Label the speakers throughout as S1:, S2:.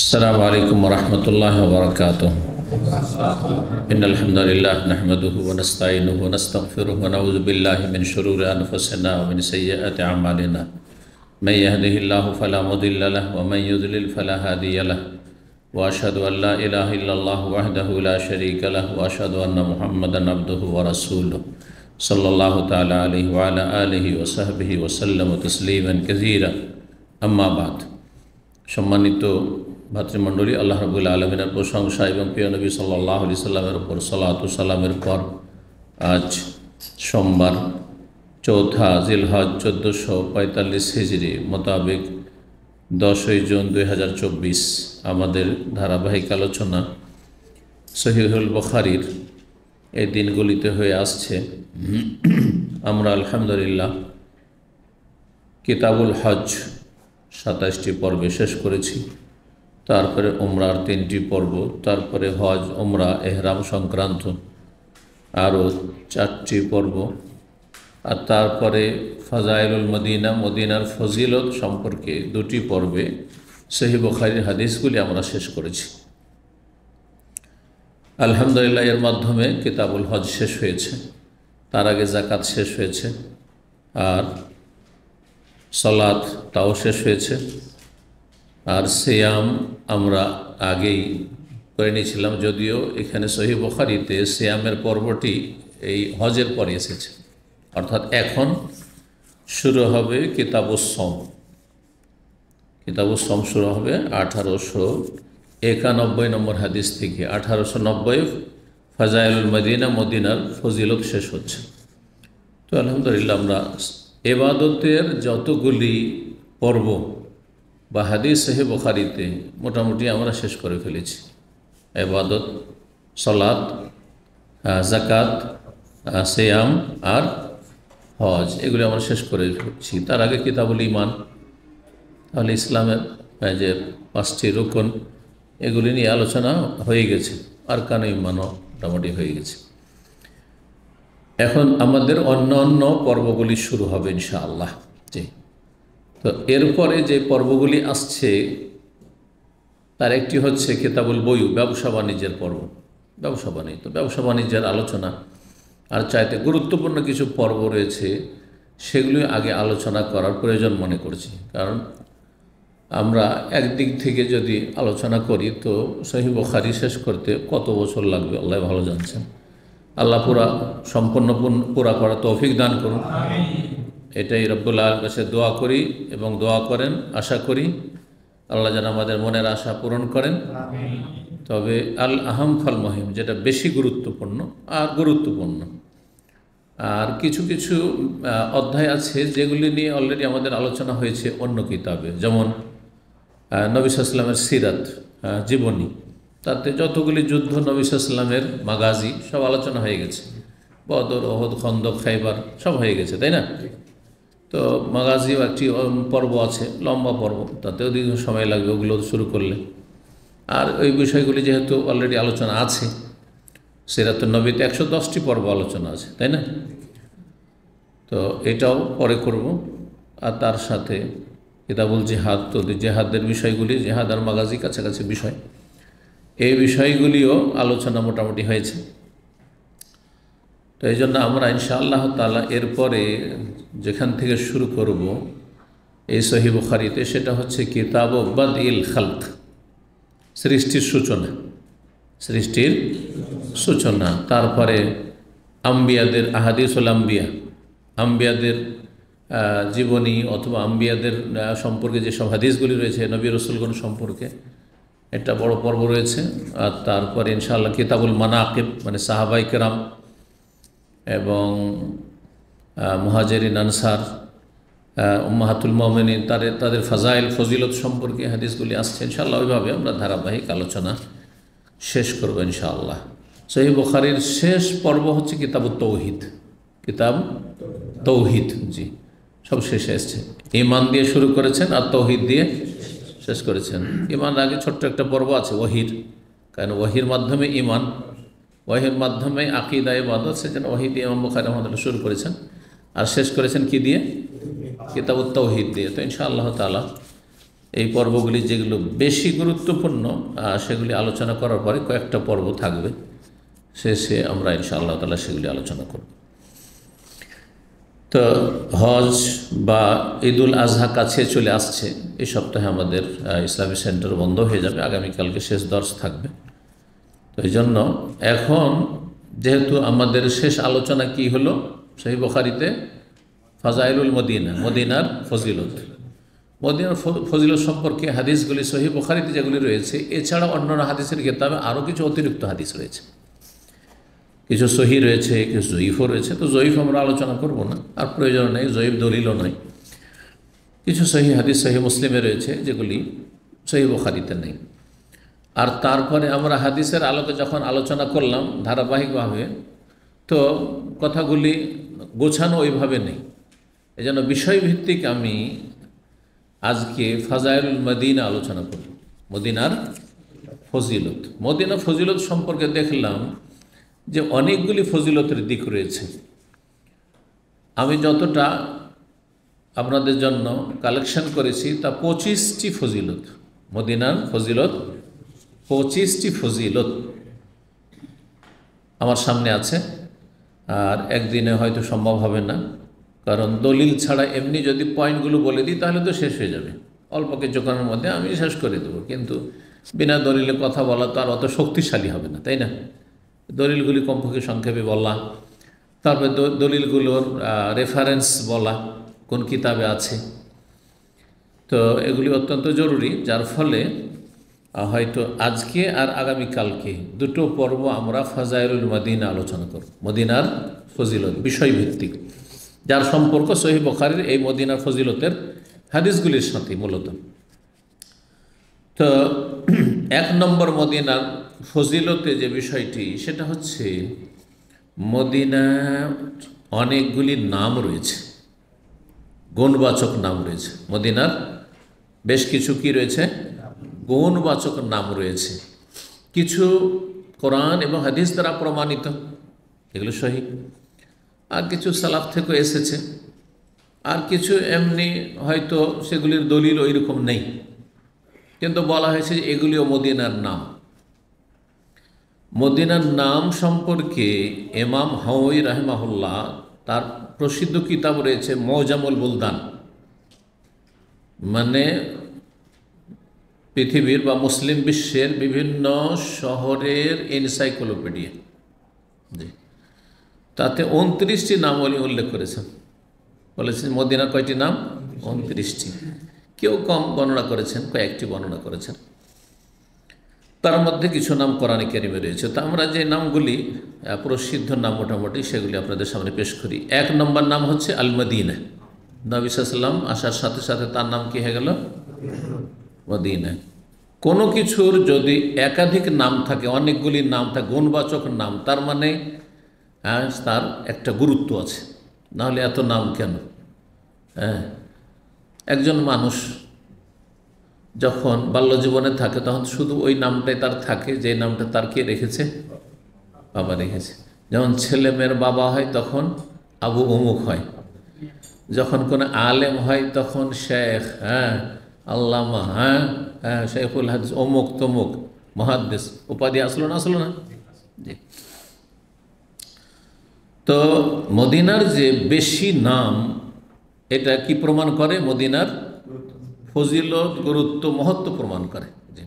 S1: अस्सलामु अलैकुम वरहमतुल्लाहि वबरकातुह। इन्नल हम्दुलिल्लाह नहमदुहु व नस्तईनुहु व नस्तगफिरुहु व नऊज़ु बिल्लाहि मिन शुरूरि अनफुसिना व मिन सय्यिआति अअमालिना। मन यहदिहिल्लाहु फला मुदिल्ल लहु व मन युद्लिल फला हादिय लहु व अशहदु अन ला इलाहा इल्लल्लाहु वहदहु ला शरीका लहु व अशहदु अन्न मुहम्मदन अब्दुहु व रसूलुहु सल्लल्लाहु तआला अलैहि व अला आलिहि व सहबिहि व सल्लम तस्लीमान कसीरा। अम्मा बाद। सम्मानित भातृमंडলী, আল্লাহ রাব্বুল আলামিনের প্রশংসা এবং প্রিয় নবী সাল্লাল্লাহু আলাইহি সাল্লামের উপর সালাতু সালামের পর আজ সোমবার 4 জিলহজ 1445 হিজরি মোতাবেক 10 জুন 2024 আমাদের ধারাবাহিক আলোচনা সহিহুল বুখারীর এই দিনগুলিতে হয়ে আসছে। আমরা আলহামদুলিল্লাহ কিতাবুল হজ 27টি পর্বে শেষ করেছি। তারপরে উমরার 3টি পর্ব, তারপরে হজ উমরা এহরাম সংক্রান্ত আরও 4টি পর্ব, আর তারপরে ফাজাইলুল মদিনা, মদিনার ফজিলত সম্পর্কে 2টি পর্বে সহিহ বুখারীর হাদিসগুলি আমরা শেষ করেছি। আলহামদুলিল্লাহ এর মাধ্যমে কিতাবুল হজ শেষ হয়েছে, তার আগে যাকাত শেষ হয়েছে, আর সালাত তাও শেষ হয়েছে, আর সিয়াম আমরা আগেই করে নিয়েছিলাম, যদিও এখানে সহিহ বুখারীতে সিয়ামের পর্বটি এই হজের পরে এসেছে। অর্থাৎ এখন শুরু হবে কিতাবুস সওম। কিতাবুস সওম শুরু হবে 1891 নম্বর হাদিস থেকে। 1890 ফাজাইলুল মদিনা, মদিনার ফজিলত শেষ হচ্ছে। তো আলহামদুলিল্লাহ আমরা ইবাদতের যতগুলি পর্ব বা হাদিস সহিহ বুখারীতে মোটামুটি আমরা শেষ করে ফেলেছি। ইবাদত, সালাত, যাকাত, সিয়াম আর হজ, এগুলি আমরা শেষ করে ফেলেছি। তার আগে কিতাবুল ঈমান, তাহলে ইসলামের যে 5টি রুকন এগুলি নিয়ে আলোচনা হয়ে গেছে, আর কানে ঈমানও মোটামুটি হয়ে গেছে। এখন আমাদের অন্য অন্য পর্বগুলি শুরু হবে ইনশাআল্লাহ। জি, তো এরপরে যে পর্বগুলি আসছে তার একটি হচ্ছে কিতাবুল বয়ু, ব্যবসা বাণিজ্যের পর্ব। ব্যবসা বাণিজ্য, ব্যবসা বাণিজ্যের আলোচনা আর চাইতে গুরুত্বপূর্ণ কিছু পর্ব রয়েছে, সেগুলি আগে আলোচনা করার প্রয়োজন মনে করছি। কারণ আমরা একদিক থেকে যদি আলোচনা করি তো সহিহ বুখারী শেষ করতে কত বছর লাগবে আল্লাহ ভালো জানছেন। আল্লাহ সম্পূর্ণ পুরা করা তৌফিক দান করুন, এটাই রব্বুল আলামিনের কাছে দোয়া করি এবং দোয়া করেন, আশা করি আল্লাহ যেন আমাদের মনের আশা পূরণ করেন। তবে আল আহম ফাল মহিম, যেটা বেশি গুরুত্বপূর্ণ আর কিছু কিছু অধ্যায় আছে যেগুলি নিয়ে অলরেডি আমাদের আলোচনা হয়েছে অন্য কিতাবে, যেমন নবী সাল্লাল্লাহু আলাইহি ওয়াসাল্লামের সিরাত, জীবনী, তাতে যতগুলি যুদ্ধ নবী সাল্লাল্লাহু আলাইহি ওয়াসাল্লামের মাগাজি সব আলোচনা হয়ে গেছে। বদর, ওহদ, খন্দক, খাইবার সব হয়ে গেছে, তাই না? তো মাগাজিও একটি পর্ব আছে, লম্বা পর্ব, তাতেও দীর্ঘ সময় লাগবে ওগুলো শুরু করলে। আর ওই বিষয়গুলি যেহেতু অলরেডি আলোচনা আছে, সিরাতুন নবীতে 110টি পর্ব আলোচনা আছে, তাই না? তো এটাও পরে করব। আর তার সাথে কিতাবুল জিহাদ, তো জেহাদের বিষয়গুলি, জেহাদ আর মাগাজি কাছাকাছি বিষয়, এই বিষয়গুলিও আলোচনা মোটামুটি হয়েছে। তো এই জন্য আমরা ইনশাআল্লাহ তাআলা এরপরে যেখান থেকে শুরু করব এই সহিহ বুখারীতে, সেটা হচ্ছে কিতাব বাদইল খালক, সৃষ্টির সূচনা, সৃষ্টির সূচনা। তারপরে আম্বিয়াদের আহাদিসুল আম্বিয়া, আম্বিয়াদের জীবনী অথবা আম্বিয়াদের সম্পর্কে যেসব হাদিসগুলি রয়েছে নবী রাসূলগণ সম্পর্কে, একটা বড় পর্ব রয়েছে। আর তারপরে ইনশাআল্লাহ কিতাবুল মানাকিব, মানে সাহাবায়ে কেরাম এবং মুহাজিরিন আনসার, উম্মাহাতুল মুমিনিন, তাদের ফাজাইল, ফজিলত সম্পর্কে হাদিসগুলি আসছে। ইনশাআল্লাহ ওইভাবে আমরা ধারাবাহিক আলোচনা শেষ করব ইনশাআল্লাহ। সহিহ বুখারীর শেষ পর্ব হচ্ছে কিতাবুত তৌহিদ, কিতাব তৌহিদ, জি, সব শেষে এসছে। ঈমান দিয়ে শুরু করেছেন আর তৌহিদ দিয়ে শেষ করেছেন। ঈমান আগে ছোট্ট একটা পর্ব আছে ওয়াহির, কারণ ওয়াহির মাধ্যমে ঈমান, ওয়াহির মাধ্যমে আকীদা, ইবাদত, সেজন্য ওয়াহি দিয়ে ইমাম বুখারী রাহমাতুল্লাহ শুরু করেছেন আর শেষ করেছেন কি দিয়ে? কিতাবুত তাওহীদ দিয়ে। তো ইনশাআল্লাহ তাআলা এই পর্বগুলি যেগুলো বেশি গুরুত্বপূর্ণ সেগুলি আলোচনা করার পরে কয়েকটা পর্ব থাকবে, শেষে আমরা ইনশাআল্লাহ তাআলা সেগুলি আলোচনা করব। তো হজ বা ঈদুল আজহা কাছে চলে আসছে। এই সপ্তাহে আমাদের ইসলামী সেন্টার বন্ধ হয়ে যাবে, আগামীকালকে শেষ দর্শ থাকবে। তো এই জন্য এখন যেহেতু আমাদের শেষ আলোচনা কি হলো, সহিহ বুখারীতে ফাজাইলুল মদিনা, মদিনার ফজিলত, মদিনার ফজিলত সম্পর্কে হাদিসগুলি সহিহ বুখারীতে যেগুলি রয়েছে, এছাড়া অন্যান্য হাদিসের কিতাবে আরও কিছু অতিরিক্ত হাদিস রয়েছে। কিছু সহি রয়েছে, কিছু জয়ীফও রয়েছে। তো জয়ীফ আমরা আলোচনা করব না, আর প্রয়োজন নেই, জয়ীফ দলিলও নয়। কিছু সহি হাদিস সহি মুসলিমে রয়েছে যেগুলি সহি বুখারীতে নেই। আর তারপরে আমরা হাদিসের আলোকে যখন আলোচনা করলাম ধারাবাহিকভাবে, তো কথাগুলি গোছানো ওইভাবে নেই। এজন্য বিষয়ভিত্তিক আমি আজকে ফাজাইলুল মদিনা আলোচনা করব, মদিনার ফজিলত। মদিনা ফজিলত সম্পর্কে দেখলাম যে অনেকগুলি ফজিলতের দিক রয়েছে। আমি যতটা আপনাদের জন্য কালেকশন করেছি তা 25টি ফজিলত, মদিনার ফজিলত 25টি ফজিলত আমার সামনে আছে। আর একদিনে হয়তো সম্ভব হবে না, কারণ দলিল ছাড়া এমনি যদি পয়েন্টগুলো বলে দিই তাহলে তো শেষ হয়ে যাবে। অল্প কিছুক্ষণের মধ্যে আমি শেষ করে দেবো, কিন্তু বিনা দলিলে কথা বলা তো আর অত শক্তিশালী হবে না, তাই না? দলিলগুলি কমপক্ষে সংক্ষেপে বলা, তারপরে দলিলগুলোর রেফারেন্স বলা, কোন কিতাবে আছে। তো এগুলি অত্যন্ত জরুরি, যার ফলে হয়তো আজকে আর আগামীকালকে দুটো পর্ব আমরা ফাজাইলুল মদিনা আলোচনা করব, মদিনার ফজিলত বিষয়ভিত্তিক, যার সম্পর্ক সহিহ বুখারীর এই মদিনার ফজিলতের হাদিসগুলির সাথে মূলত। তো 1 নম্বর মদিনার ফজিলতে যে বিষয়টি, সেটা হচ্ছে মদিনার অনেকগুলি নাম রয়েছে, গুণবাচক নাম রয়েছে। মদিনার বেশ কিছু কি রয়েছে, গুণবাচক নাম রয়েছে। কিছু কোরআন এবং হাদিস দ্বারা প্রমাণিত, এগুলো সহিহ, আর কিছু সালাফ থেকে এসেছে, আর কিছু এমনি হয়তো সেগুলির দলিল ওই রকম নেই, কিন্তু বলা হয়েছে যে এগুলিও মদিনার নাম। মদিনার নাম সম্পর্কে ইমাম হাওয়ী রাহিমাহুল্লাহ তার প্রসিদ্ধ কিতাব রয়েছে মুজামুল বুলদান, মানে পৃথিবীর বা মুসলিম বিশ্বের বিভিন্ন শহরের এনসাইক্লোপিডিয়া। জি, তাতে 29টি নাম উল্লেখ করেছেন। বলেছেন মদিনার কয়টি নাম? 29টি। কেউ কম বর্ণনা করেছেন, কয়েকটি বর্ণনা করেছেন। তার মধ্যে কিছু নাম কোরআনে কারিমে রয়েছে। তো আমরা যে নামগুলি প্রসিদ্ধ নাম মোটামুটি সেগুলি আপনাদের সামনে পেশ করি। 1 নম্বর নাম হচ্ছে আল মদিনা। নবী সাল্লাল্লাহু আলাইহি ওয়াসাল্লাম আসার সাথে সাথে তার নাম কি হয়ে গেল? মদিনা। কোনো কিছুর যদি একাধিক নাম থাকে, অনেকগুলি নাম থাকে, গুণবাচক নাম, তার মানে তার একটা গুরুত্ব আছে, নাহলে এত নাম কেন? একজন মানুষ যখন বাল্যজীবনে থাকে তখন শুধু ওই নামটাই তার থাকে, যে নামটা তার কে রেখেছে? বাবা রেখেছে। যেমন ছেলে মেয়ের বাবা হয় তখন আবু অমুক হয়, যখন কোনো আলেম হয় তখন শেখ, আল্লামা, শেখুল হাদিস, অমুক তমুক মুহাদ্দিস উপাধি আসলো না? জি। তো মদিনার যে বেশি নাম, এটা কি প্রমাণ করে? মদিনার ফজিলত, গুরুত্ব, মহত্ব প্রমাণ করে। জি,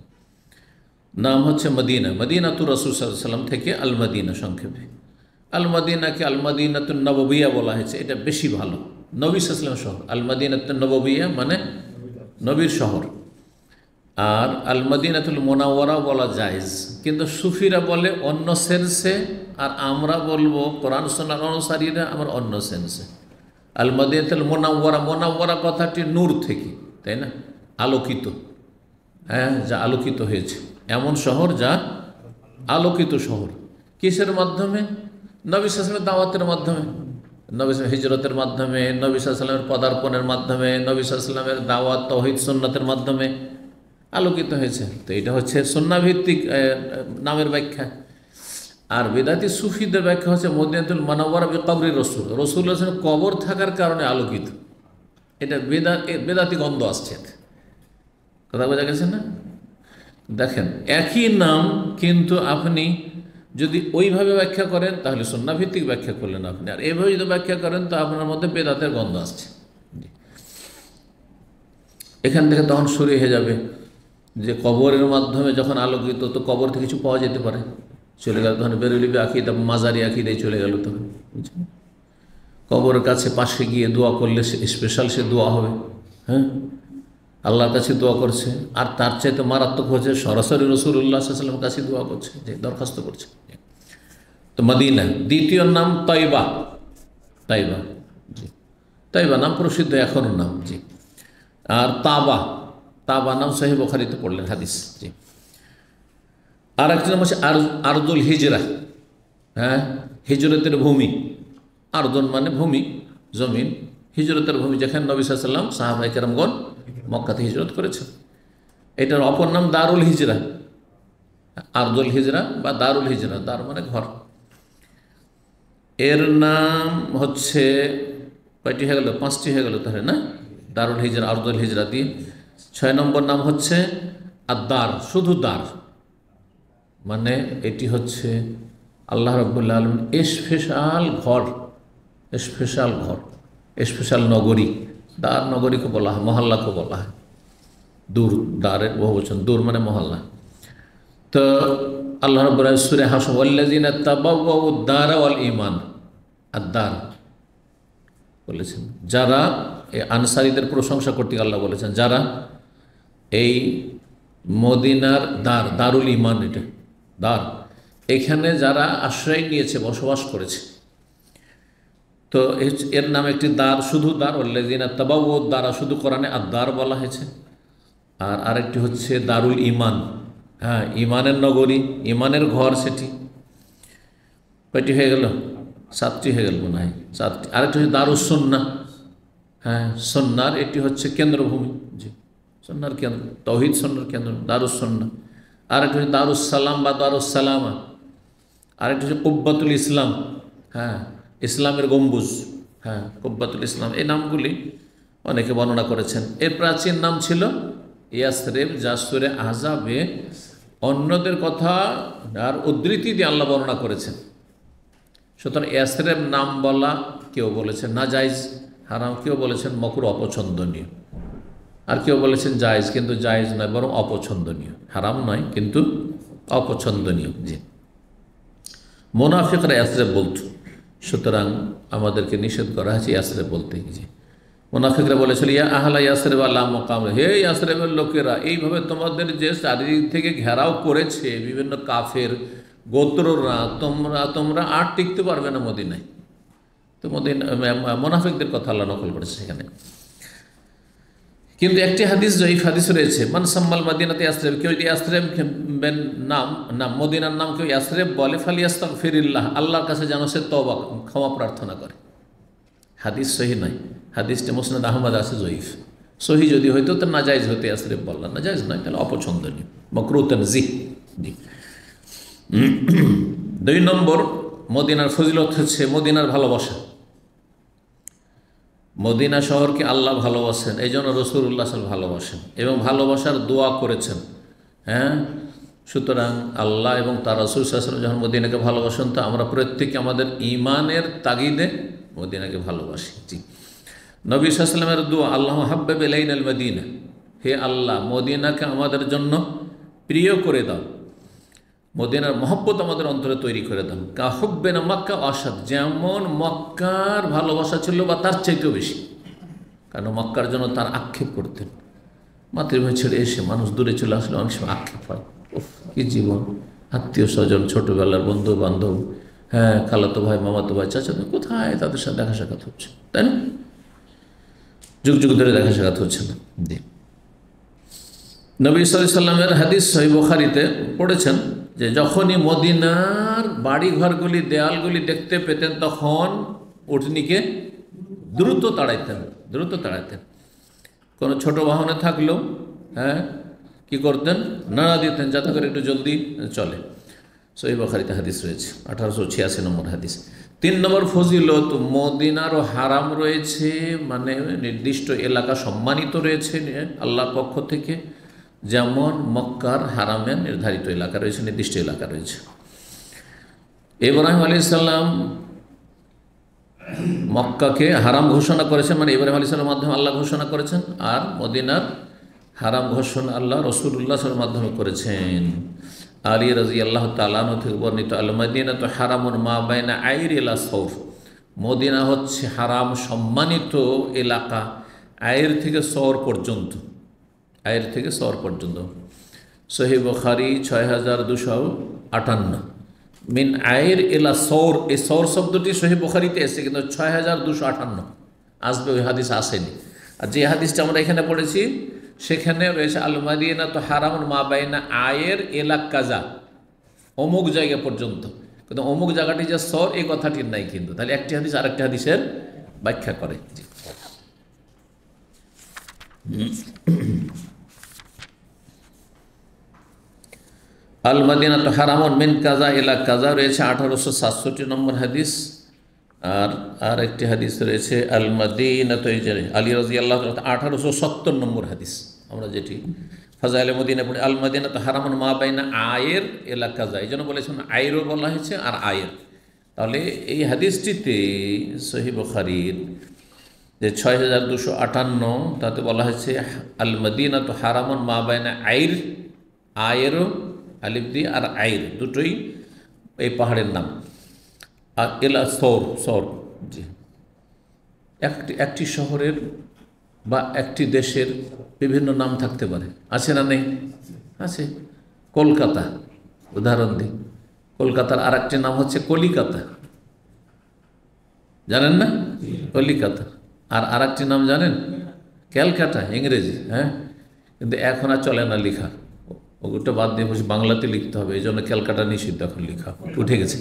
S1: নাম হচ্ছে মদিনা। মদিনাতুর রাসূল সাল্লাল্লাহু আলাইহি ওয়াসাল্লাম থেকে আল মদিনা, সংক্ষেপে আল মদিনাকে আল মদিনাতুন নববিয়া বলা হয়েছে, এটা বেশি ভালো। নবী সাল্লাল্লাহু আলাইহি ওয়াসাল্লাম শহর, আল মদিনাতুন নববিয়া মানে নবীর শহর। আর আল মদিনাতুল মুনাওয়ারা বলা জায়েজ, কিন্তু সুফিরা বলে অন্য সেন্সে, আর আমরা বলবো কোরআন সুন্নাহর অনুসারীরা আমার অন্য সেন্সে। আল মদিনাতুল মুনাওয়ারা, মুনাওয়ারা কথাটি নূর থেকে, তাই না? আলোকিত, যা আলোকিত হয়েছে, এমন শহর যা আলোকিত শহর। কিসের মাধ্যমে? নবী সাল্লাল্লাহু আলাইহি ওয়াসাল্লামের দাওয়াতের মাধ্যমে, নবী হিজরতের মাধ্যমে, নবী সাল্লাল্লাহু আলাইহি ওয়াসাল্লামের পদার্পণের মাধ্যমে, নবী সাল্লাল্লাহু আলাইহি ওয়াসাল্লামের দাওয়াত তাওহীদ সুন্নাতের মাধ্যমে আলোকিত হয়েছে। তো এটা হচ্ছে সুন্নাহভিত্তিক নামের ব্যাখ্যা। আর বেদাতি সুফিদের ব্যাখ্যা হচ্ছে মদিনাতুল মুনাওয়ারা বিকবরি রসুল, রাসূলুল্লাহ সাল্লাল্লাহু আলাইহি ওয়াসাল্লাম কবর থাকার কারণে আলোকিত। এটা বেদাতি গন্ধ আসছে, কথা বোঝা গেছে না? দেখেন, একই নাম কিন্তু আপনি যদি ওইভাবে ব্যাখ্যা করেন তাহলে সুন্নাহভিত্তিক ব্যাখ্যা করলেন আপনি, আর এইভাবে যদি ব্যাখ্যা করেন তো আপনার মধ্যে বেদাতের গন্ধ আসছে। এখান থেকে তখন শুরু হয়ে যাবে যে কবরের মাধ্যমে যখন আলোকিত, তো কবর থেকে কিছু পাওয়া যেতে পারে, চলে গেল তখন বেরুলিবি আকিদা, মাজারি আকিদাই চলে গেল তখন। বুঝছেন? কবরের কাছে পাশে গিয়ে দোয়া করলে স্পেশাল সে দোয়া হবে, হ্যাঁ, আল্লাহর কাছে দোয়া করছে। আর তার চাইতে মারাত্মক হচ্ছে সরাসরি রাসূলুল্লাহ সাল্লাল্লাহু আলাইহি ওয়াসাল্লামের কাছে দোয়া করছে, যে দরখাস্ত করছে। তো মদিনা। দ্বিতীয় নাম তাইবা। তাইবা, জি, তাইবা নাম প্রসিদ্ধ এখনও নাম, জি। আর তাবা, তাবা নাম সহিহ বুখারীতে পড়লেন হাদিস, জি। আর একটি নাম হচ্ছে আরদুল হিজরা, হ্যাঁ, হিজরতের ভূমি। আরদুন মানে ভূমি, জমিন, হিজরতের ভূমি, যেখানে নবী সাল্লাল্লাহু আলাইহি ওয়াসাল্লাম সাহাবায়ে কেরামগণ মক্কাতে হিজরত করেছেন। এটার অপর নাম দারুল হিজরা, আরদুল হিজরা বা দারুল হিজরা। দার মানে ঘর। এর নাম হচ্ছে কয়টি হয়ে গেল? 5টি হয়ে গেল তাহলে না? দারুল হিজরা, আরদুল হিজরা দিয়ে। 6 নম্বর নাম হচ্ছে আদ-দার, শুধু দার, মানে এটি হচ্ছে আল্লাহ রাব্বুল আলামিন স্পেশাল ঘর, স্পেশাল ঘর, স্পেশাল নগরী। দার নগরীকে বলা হয়, মহল্লাকে বলা হয়। দূর, দারের বহুবচন, দূর মানে মহল্লা। তো আল্লাহ রাব্বুল আলামিন সূরা হাশর ওয়াল্লাযিনা তাবাওয়াউ দারা ওয়াল ঈমান, আদ-দার বলেছেন। যারা এই আনসারীদের প্রশংসা করতে আল্লাহ বলেছেন, যারা এই মদিনার দার, দারুল ঈমান, এটা দার, এখানে যারা আশ্রয় নিয়েছে, বসবাস করেছে, তো এর নাম একটি দার, শুধু দার। ওয়াল্লাযিনা তাবাওয়াউ দারা, শুধু কোরআনে আদ-দার বলা হয়েছে। আর আরেকটি হচ্ছে দারুল ঈমান, হ্যাঁ, ঈমানের নগরী, ঈমানের ঘর, সেটি। কয়টি হয়ে গেল? 7টি হয়ে গেল মনে হয়, 7টি। আরেকটি হচ্ছে দারুস সুন্নাহ, হ্যাঁ, সুন্নাহর এটি হচ্ছে কেন্দ্রভূমি, জি, সুন্নাহর কেন্দ্র, তাওহীদ সুন্নাহর কেন্দ্র, দারুস সুন্নাহ। আরেকটি হচ্ছে দারুস সালাম বা দারুস সালামা। আরেকটি হচ্ছে কুব্বাতুল ইসলাম, হ্যাঁ, ইসলামের গম্বুজ, হ্যাঁ, কুব্বাতুল ইসলাম। এই নামগুলি অনেকে বর্ণনা করেছেন। এর প্রাচীন নাম ছিল ইয়াসরিব, যা সূরা আহজাবে অন্যদের কথা আর উদ্ধৃতি দিয়ে আল্লাহ বর্ণনা করেছেন। সুতরাং ইয়াসরিব নাম বলা কেউ বলেছেন নাজায়েজ, হারাম, কেউ বলেছেন মাকরুহ, অপছন্দনীয়, আর কেউ বলেছেন জায়েজ, কিন্তু জায়েজ নয়, বরং অপছন্দনীয়, হারাম নয় কিন্তু অপছন্দনীয়, জি। মুনাফিকরা ইয়াসরিব বলত, সুতরাং আমাদেরকে নিষেধ করা হয়েছে ইয়াসরিব বলতে, জি। মুনাফিকরা বলেছিল ইয়া আহলা ইয়াসরিব লা মুকাম, হে ইয়াসরিবের লোকেরা, এইভাবে তোমাদের যে চারিদিক থেকে ঘেরাও করেছে বিভিন্ন কাফের গোত্ররা, তোমরা আর টিকতে পারবে না মদিনায়। তো মুনাফিকদের কথা আল্লাহ নকল করেছে সেখানে। কিন্তু একটি হাদিস, জয়ীফ হাদিস রয়েছে, মান সাম্মাল মাদিনাতে ইয়াসরিব, কেউ যদি ইয়াসরিব নাম মদিনার নাম কেউ ইয়াসরিব বলে, ফালিয়াস্তাগফিরিল্লাহ, আল্লাহর কাছে যেন সে তওবা, ক্ষমা প্রার্থনা করে। হাদিস সহি নয়, হাদিসটি মুসনাদ আহমদ আছে, জয়ীফ। সহি যদি হইতো তো নাজায়েজ হইতে ইয়াসরিব বললাম, নাজায়েজ নয়, তাহলে অপছন্দনীয়, মাকরুহ তানজিহ, জি। 2 নম্বর মদিনার ফজিলত হচ্ছে মদিনার ভালোবাসা। মদিনা শহরকে আল্লাহ ভালোবাসেন, এই জন্য রাসূলুল্লাহ সাল্লাল্লাহু আলাইহি ওয়াসাল্লাম ভালোবাসেন এবং ভালোবাসার দোয়া করেছেন, হ্যাঁ। সুতরাং আল্লাহ এবং তার রাসূল সাল্লাল্লাহু আলাইহি ওয়াসাল্লাম যখন মদিনাকে ভালোবাসেন, তো আমরা প্রত্যেকে আমাদের ঈমানের তাগিদে মদিনাকে ভালোবাসি, জি। নবী সাল্লাল্লাহু আলাইহি ওয়াসাল্লামের দোয়া, আল্লাহুম্মা হাব্বিব ইলাইনাল মদিনা, হে আল্লাহ মদিনাকে আমাদের জন্য প্রিয় করে দাও, মদিনার মহব্বত আমাদের অন্তরে তৈরি করে দাও। কা হুব্বিনা মক্কা আসাদ, যেমন মক্কার ভালোবাসা ছিল বা তার চাইতেও বেশি, কারণ মক্কার জন্য তার আক্ষেপ করতেন। মাতৃভূমি ছেড়ে এসে মানুষ দূরে চলে আসলে অনেক সময় আক্ষেপ হয়, কি জীবন, আত্মীয় স্বজন, ছোটোবেলার বন্ধু বান্ধব, হ্যাঁ, খালাতো ভাই, মামাতো ভাই, চাচাতো, কোথায় তাদের সাথে দেখা সাক্ষাৎ হচ্ছে, তাই না? যুগ যুগ ধরে দেখা সাক্ষাৎ হচ্ছে না, জি। নবী সাল্লাল্লাহু আলাইহি ওয়াসাল্লামের হাদিস সহিহ বুখারীতে পড়েছেন যে যখনই মদিনার বাড়িঘরগুলি, দেয়ালগুলি দেখতে পেতেন, তখন উটনিকে দ্রুত তাড়াইতেন। কোনো ছোট বাহনে থাকলেও, হ্যাঁ, কি করতেন, নাড়া দিতেন যাতে করে একটু জলদি চলে। সহিহ বুখারীতে হাদিস রয়েছে, 1886 নম্বর হাদিস। 3 নম্বর ফজিলত, মদিনারও হারাম রয়েছে, মানে নির্দিষ্ট এলাকা সম্মানিত রয়েছে আল্লাহর পক্ষ থেকে। যেমন মক্কার হারামের নির্ধারিত এলাকা রয়েছে, নির্দিষ্ট এলাকা রয়েছে। ইব্রাহিম আলাইহিস সালাম মক্কাকে হারাম ঘোষণা করেছেন, মানে ইব্রাহিম আলাইহিস সালামের মাধ্যমে আল্লাহ ঘোষণা করেছেন, আর মদিনার হারাম ঘোষণা আল্লাহ রাসূলুল্লাহ সাল্লাল্লাহু আলাইহি ওয়াসাল্লামের মাধ্যমে করেছেন। আলী রাদিয়াল্লাহু তাআলা আনহু থেকে বর্ণিত, আল মদিনাতু হারামুন মা বাইনা আইর ইলা সৌর, মদিনা হচ্ছে হারাম সম্মানিত এলাকা আয়ের থেকে সওর পর্যন্ত, আয়ের থেকে সওর পর্যন্ত। সহিহ বুখারী 6258। মিন আয়ের ইলা সৌর, এই সৌর শব্দটি সহিহ বুখারীতে এসেছে, কিন্তু 6258 আসবে, ওই হাদিস আসেনি। আর যে হাদিসটা আমরা এখানে পড়েছি সেখানে রয়েছে আল মাদিনাতু হারামুন মা বাইনা আয়ের ইলা কাজা, অমুক জায়গা পর্যন্ত, কিন্তু অমুক জায়গাটি যে সর এই কথাটির নাই কিন্তু। তাহলে একটি হাদিস আরেকটি হাদিসের ব্যাখ্যা করে। আল মাদিনাতু হারামুন মিন কাজা ইলা কাজা রয়েছে 1867 নম্বর হাদিস। আর একটি হাদিস রয়েছে আল মাদিনাতু, আলী রাদিয়াল্লাহু তাআলা 1870 নম্বর হাদিস, আমরা যেটি ফাজাইলে মদিনা পড়ি, আল মাদিনাতু হারামুন মা বাইনা আয়ের ইলা কাজা, এই জন্য বলেছেন আয়েরও বলা হয়েছে আর আয়ের। তাহলে এই হাদিসটিতে সহিহ বুখারীর যে 6258, তাতে বলা হয়েছে আল মদিনাতু হারামুন মা বাইনা আইর, আয়েরও আলিফ দিয়ে আর আইর দুটোই এই পাহাড়ের নাম। আর এলা সৌর, সৌর জি, একটি শহরের বা একটি দেশের বিভিন্ন নাম থাকতে পারে, আছে না নেই? আছে। কলকাতা উদাহরণ দিই, কলকাতার আর একটি নাম হচ্ছে কলিকাতা, জানেন না? কলিকাতা। আর একটি নাম জানেন? ক্যালকাটা, ইংরেজি। হ্যাঁ, কিন্তু এখন আর চলে না লেখা, ওটা বাদ দিয়ে বসে বাংলাতে লিখতে হবে, এই জন্য ক্যালকাটা নিষিদ্ধ এখন লেখা, উঠে গেছে।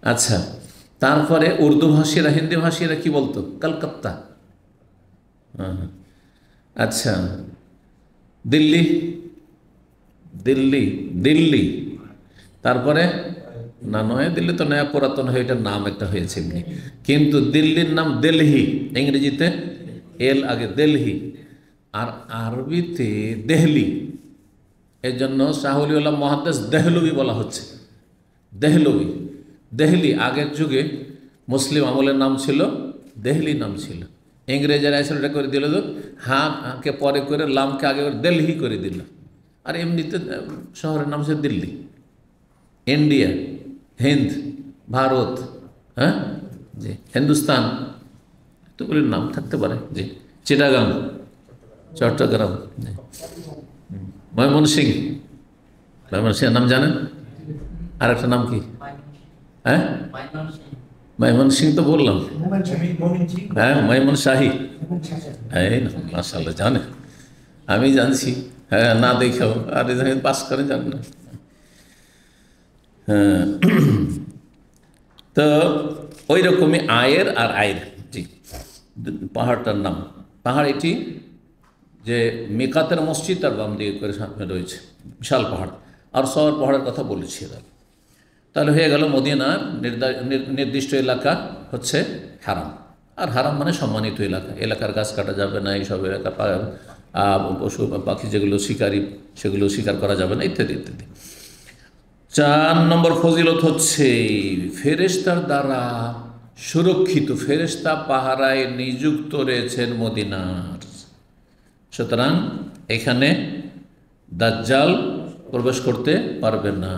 S1: আচ্ছা, তারপরে উর্দু ভাষীরা, হিন্দি ভাষীরা কি বলতো? কলকাতা। হ্যাঁ, আচ্ছা, দিল্লি, দিল্লি, দিল্লি। তারপরে না, নয় দিল্লি তো নয়া পুরাতন হয়ে এটার নাম একটা হয়েছে এমনি, কিন্তু দিল্লির নাম দিল্লি, ইংরেজিতে এল আগে, দিল্লি। আর আরবিতে দেহলি, এর জন্য শাহুলিউল্লাহ মুহাদ্দিস দেহলভি বলা হচ্ছে, দেহলভি। দেহলি আগের যুগে মুসলিম আমলের নাম ছিল, দেহলি নাম ছিল। ইংরেজরা এসে ওটা করে দিল, হাঁকে পরে করে লামকে আগে করে দিল্লি করে দিল। আর এমনিতে শহরের নাম হচ্ছে দিল্লি। ইন্ডিয়া, হিন্দ, ভারত, হ্যাঁ জি, হিন্দুস্তান, এতগুলির নাম থাকতে পারে জি। চিটাগাং, চট্টগ্রাম, ময়মনসিংহ, ময়মনসিংহের নাম জানেন? আর একটা নাম কি? হ্যাঁ, ময়মনসিংহ তো বললাম। হ্যাঁ, ময়মনশাহী। এই না, মাশাআল্লাহ জানে, আমি জানছি। হ্যাঁ, না দেখেও আর পাস করে জানেন না। হ্যাঁ, তো ওই রকমই আয়ের আর আয়ের জি, পাহাড়টার নাম। পাহাড় এটি যে মিকাতের মসজিদ তার বাম দিকে করে সামনে রয়েছে, বিশাল পাহাড়। আর সর পাহাড়ের কথা বলেছি। তাহলে হয়ে গেল মদিনার নির্দিষ্ট এলাকা হচ্ছে হারাম। আর হারাম মানে সম্মানিত এলাকা, এলাকার গাছ কাটা যাবে না, এইসব এলাকা পশু পাখি যেগুলো শিকারি সেগুলো শিকার করা যাবে না, ইত্যাদি ইত্যাদি। 4 নম্বর ফজিলত হচ্ছে ফেরেশতার দ্বারা সুরক্ষিত, ফেরেশতা পাহারায় নিযুক্ত রয়েছেন মদিনার। সুতরাং এখানে দাজ্জাল প্রবেশ করতে পারবে না।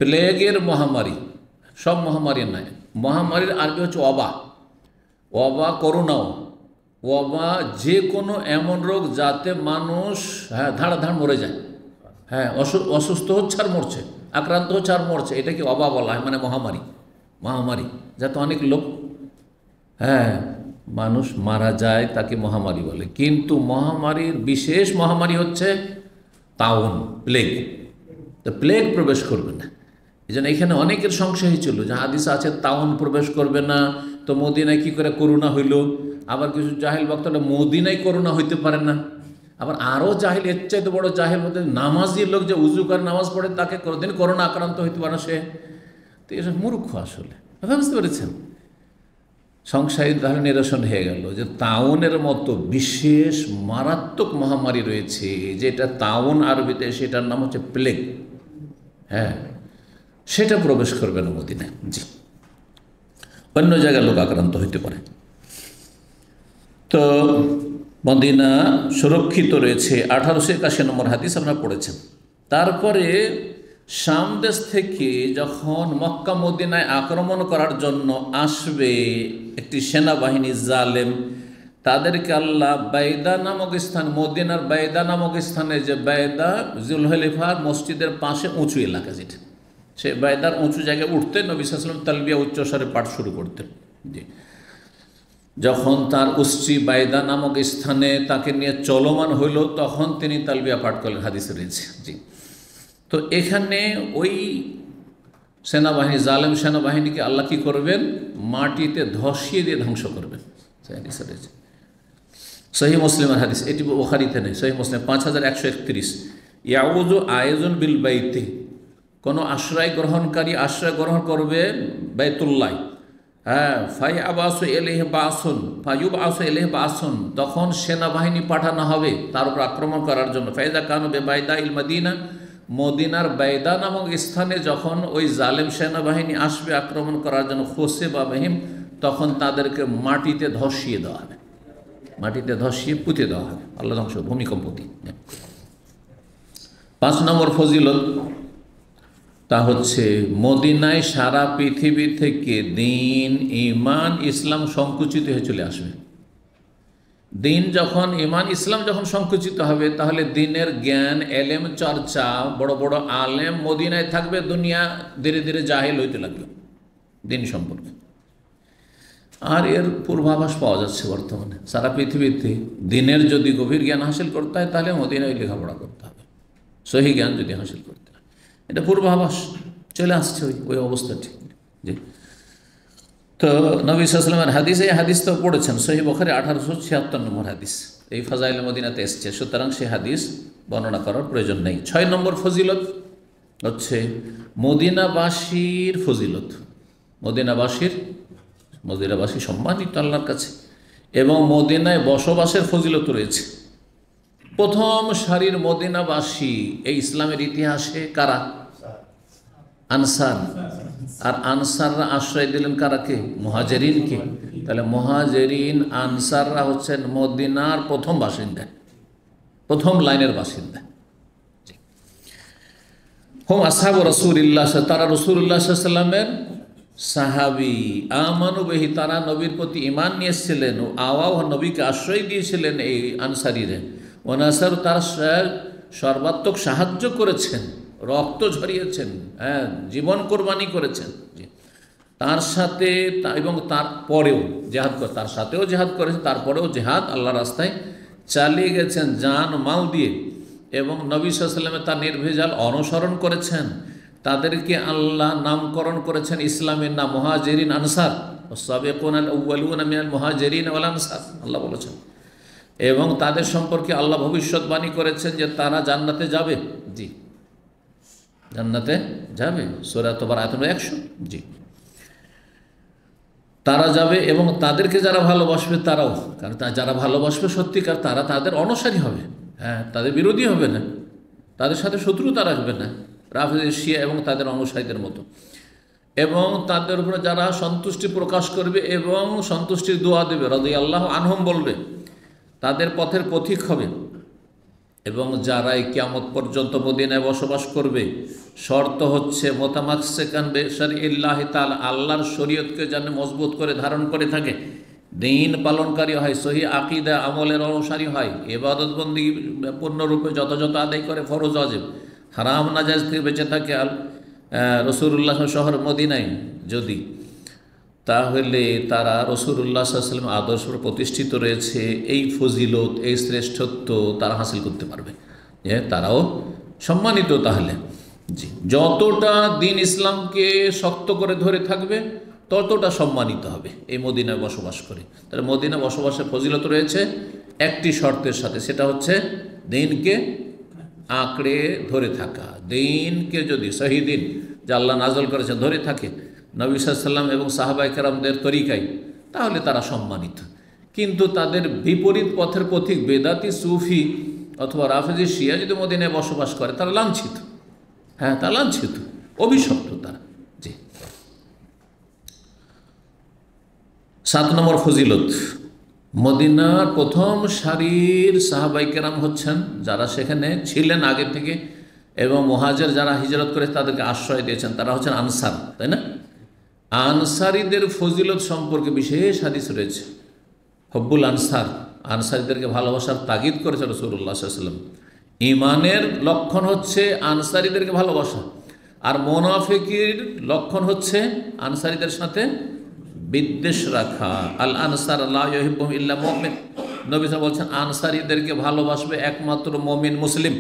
S1: প্লেগের মহামারী, সব মহামারী নয়, মহামারীর আরবি হচ্ছে ওবা, ওবা করোনাও। ওবা যে কোনো এমন রোগ যাতে মানুষ ধাড়াধাড় মরে যায়, হ্যাঁ, অসুস্থ হচ্ছে আর মরছে, আক্রান্ত হচ্ছে আর মরছে, এটাকে ওবা বলা হয়, মানে মহামারী। মহামারী যাতে অনেক লোক, হ্যাঁ, মানুষ মারা যায় তাকে মহামারী বলে। কিন্তু মহামারীর বিশেষ মহামারী হচ্ছে তাউন, প্লেগ। তো প্লেগ প্রবেশ করবে না। এই জন্য এখানে অনেকের সংশয় ছিল যে হাদিস আছে তাউন প্রবেশ করবে না, তো মদিনায় কী করে করোনা হইল? আবার কিছু জাহিল বক্তারা মদিনায় করোনা হইতে পারে না। আবার আরও জাহিল, এর চাইতে বড় জাহিল বলতে নামাজি লোক যে উজু করে নামাজ পড়ে তাকে কোনোদিন করোনা আক্রান্ত হইতে পারে না সে। তো এসব মূর্খ আসলে, কথা বুঝতে পেরেছেন? সংসারী তাহলে নিরসন হয়ে গেল যে তাউনের মতো বিশেষ মারাত্মক মহামারী রয়েছে, যেটা তাউন আরবিতে, সেটার নাম হচ্ছে প্লেগ। হ্যাঁ, সেটা প্রবেশ করবে না মদিনায়। জি, অন্য জায়গায় লোক আক্রান্ত হইতে পারে। তো মদিনা সুরক্ষিত রয়েছে। 1881 নম্বর হাদিস আপনারা পড়েছেন। তারপরে শাম দেশ থেকে যখন মক্কা মদিনায় আক্রমণ করার জন্য আসবে একটি সেনাবাহিনী জালেম, তাদেরকে আল্লাহ বাইদা নামক স্থান, মদিনার বাইদা নামক স্থানে, যে বাইদা জুলহলিফার মসজিদের পাশে উঁচু এলাকা, যেটা সে বাইদার উঁচু জায়গায় উঠতেন, নবী সাল্লাল্লাহু আলাইহি ওয়াসাল্লাম তালবিয়া উচ্চস্বরে পাঠ শুরু করতেন। জি, যখন তার উস্ত্রি বাইদা নামক স্থানে তাকে নিয়ে চলমান হইল, তখন তিনি তালবিয়া পাঠ করলেন, হাদিসে রয়েছে। জি, তো এখানে ওই সেনাবাহিনী, জালেম সেনাবাহিনীকে আল্লাহ কী করবেন? মাটিতে ধসিয়ে দিয়ে ধ্বংস করবেন। হাদিসে রয়েছে, সহিহ মুসলিমের হাদিস, এটি বুখারীতে নেই, সহিহ মুসলিম 5131। ইয়াউযু আয়োজন বিল বাইতে, কোনো আশ্রয় গ্রহণকারী আশ্রয় গ্রহণ করবে বাইতুল্লাহ। হ্যাঁ, বাসুন, তখন সেনাবাহিনী পাঠানো হবে তার উপর আক্রমণ করার জন্য। ফাইদা কানু বেবাইদা ইল মদিনা, মদিনার বাইদা নামক স্থানে যখন ওই জালেম সেনাবাহিনী আসবে আক্রমণ করার জন্য, খোসে বা বহিম, তখন তাদেরকে মাটিতে ধসিয়ে দেওয়া হবে, মাটিতে ধসিয়ে পুঁতে দেওয়া হবে। আল্লাহ ধ্বংস, ভূমিকম্প দিয়ে। 5 নম্বর ফজিলত, তা হচ্ছে মদিনায় সারা পৃথিবী থেকে দিন, ইমান, ইসলাম সংকুচিত হয়ে চলে আসবে। দিন যখন, ইমান, ইসলাম যখন সংকুচিত হবে, তাহলে দিনের জ্ঞান, এলেম চর্চা, বড় বড় আলেম মদিনায় থাকবে, দুনিয়া ধীরে ধীরে জাহেল হইতে লাগবে দিন সম্পর্কে। আর এর পূর্বাভাস পাওয়া যাচ্ছে বর্তমানে সারা পৃথিবীতে। দিনের যদি গভীর জ্ঞান হাসিল করতে হয়, তাহলে মদিনায় লেখাপড়া করতে হবে, সহি জ্ঞান যদি হাসিল করতে হয়। এটা পূর্বাভাস চলে আসছে ওই অবস্থাটি। জি, তো নবী সাল্লাল্লাহু আলাইহি ওয়াসাল্লামের হাদিস, এই হাদিস তো পড়েছেন, সহিহ বুখারী 1876 নম্বর হাদিস, এই ফাজাইলে মদিনাতে এসছে, সুতরাং সেই হাদিস বর্ণনা করার প্রয়োজন নেই। 6 নম্বর ফজিলত হচ্ছে মদিনাবাসীর ফজিলত। মদিনাবাসী সম্মানিত আল্লাহর কাছে, এবং মদিনায় বসবাসের ফজিলত রয়েছে। প্রথম সারির মদিনাবাসী এই ইসলামের ইতিহাসে কারা? আনসার। আর আনসাররা আশ্রয় দিলেন কারাকে? মুহাজিরিনকে। তাহলে মুহাজিরিন আনসাররা হচ্ছেন মদিনার প্রথম বাসিন্দা, প্রথম লাইনের বাসিন্দা। হুম আসহাবু রাসূলিল্লাহ, তারা রাসূলুল্লাহ সাল্লাল্লাহু আলাইহি ওয়াসাল্লামের সাহাবী। আমানু বিহি, তারা নবীর প্রতি ঈমান নিয়েছিলেন, ও আওয়াও নবীকে আশ্রয় দিয়েছিলেন এই আনসারীরা। ওনাসার, তার সর্বাত্মক সাহায্য করেছেন, রক্ত ঝরিয়েছেন, হ্যাঁ, জীবন কোরবানি করেছেন। তার সাথে এবং তারপরেও জেহাদ করে, তার সাথেও জেহাদ করেছেন, তারপরেও জেহাদ আল্লাহ রাস্তায় চালিয়ে গেছেন জান মাল দিয়ে, এবং নবী সাল্লাল্লাহু আলাইহি ওয়াসাল্লাম তার নির্ভেজাল অনুসরণ করেছেন। তাদেরকে আল্লাহ নামকরণ করেছেন ইসলামের নাম, মুহাজিরিন আনসার। ওয়াস-সাবিকুনাল আউয়ালুনা মিনাল মুহাজিরিন ওয়াল আনসার, আল্লাহ বলেছেন। এবং তাদের সম্পর্কে আল্লাহ ভবিষ্যৎবাণী করেছেন যে তারা জান্নাতে যাবে। জি, জান্নাতে যাবে, সূরা তাওবার আয়াত নম্বর 100। জি, তারা যাবে, এবং তাদেরকে যারা ভালোবাসবে তারাও, কারণ যারা ভালোবাসবে সত্যিকার, তারা তাদের অনুসারী হবে, হ্যাঁ, তাদের বিরোধী হবে না, তাদের সাথে শত্রুতা রাখবে না, রাফিদ, শিয়া এবং তাদের অনুসারীদের মতো। এবং তাদের উপরে যারা সন্তুষ্টি প্রকাশ করবে এবং সন্তুষ্টির দোয়া দেবে, রাদিয়াল্লাহু আনহুম বলবে, তাদের পথের পথিক হবে। এবং যারা এই কিয়ামত পর্যন্ত মদিনায় বসবাস করবে, শর্ত হচ্ছে মুতামাসসিকান বিশারিল্লাহি তাআলা, আল্লাহর শরীয়তকে যেন মজবুত করে ধারণ করে থাকে, দিন পালনকারী হয়, সহি আকীদা আমলের অনুসারী হয়, ইবাদত বন্দেগী পূর্ণরূপে যথাযথ আদায় করে, ফরজ ওয়াজিব হারাম নাজায়েজ থেকে বেঁচে থাকে রাসূলুল্লাহ শহর মদিনায় যদি, তাহলে তারা রাসূলুল্লাহ সাল্লাল্লাহু আলাইহি ওয়াসাল্লাম আদর্শ প্রতিষ্ঠিত রয়েছে, এই ফজিলত, এই শ্রেষ্ঠত্ব তারা হাসিল করতে পারবে, যে তারাও সম্মানিত। তাহলে জি, যতটা দিন ইসলামকে শক্ত করে ধরে থাকবে, ততটা সম্মানিত হবে এই মদিনায় বসবাস করে। তাহলে মদিনা বসবাসের ফজিলত রয়েছে একটি শর্তের সাথে, সেটা হচ্ছে দিনকে আঁকড়ে ধরে থাকা। দিনকে যদি সহি দিন যা আল্লাহ নাজল করেছে ধরে থাকে, নবী সাল্লাল্লাহু আলাইহি ওয়াসাল্লাম এবং সাহাবায়ে কেরামদের তরিকায়, তাহলে তারা সম্মানিত। কিন্তু তাদের বিপরীত পথের পথিক বেদাতি সুফি অথবা রাফেজি শিয়া যদি মদিনায় বসবাস করে তারা লাঞ্ছিত, হ্যাঁ তারা লাঞ্ছিত, অভিশপ্ত তারা। জি। 7 নম্বর ফজিলত, মদিনার প্রথম সারির সাহাবায়ে কেরাম হচ্ছেন যারা সেখানে ছিলেন আগে থেকে এবং মুহাজির যারা হিজরত করে তাদেরকে আশ্রয় দিয়েছেন তারা হচ্ছেন আনসার, তাই না? আনসারীদের ফজিলত সম্পর্কে বিশেষ হাদিস রয়েছে। হব্বুল আনসার, আনসারীদেরকে ভালোবাসার তাগিদ করেছে রাসূলুল্লাহ সাল্লাল্লাহু আলাইহি ওয়াসাল্লাম। ঈমানের লক্ষণ হচ্ছে আনসারীদেরকে ভালোবাসা, আর মুনাফিকের লক্ষণ হচ্ছে আনসারীদের সাথে বিদ্বেষ রাখা। আল আনসার লা ইউহিব্বুহুম ইল্লা মুমিন, নবী সাল্লাল্লাহু আলাইহি ওয়াসাল্লাম বলছেন আনসারীদেরকে ভালোবাসবে একমাত্র মুমিন মুসলিম।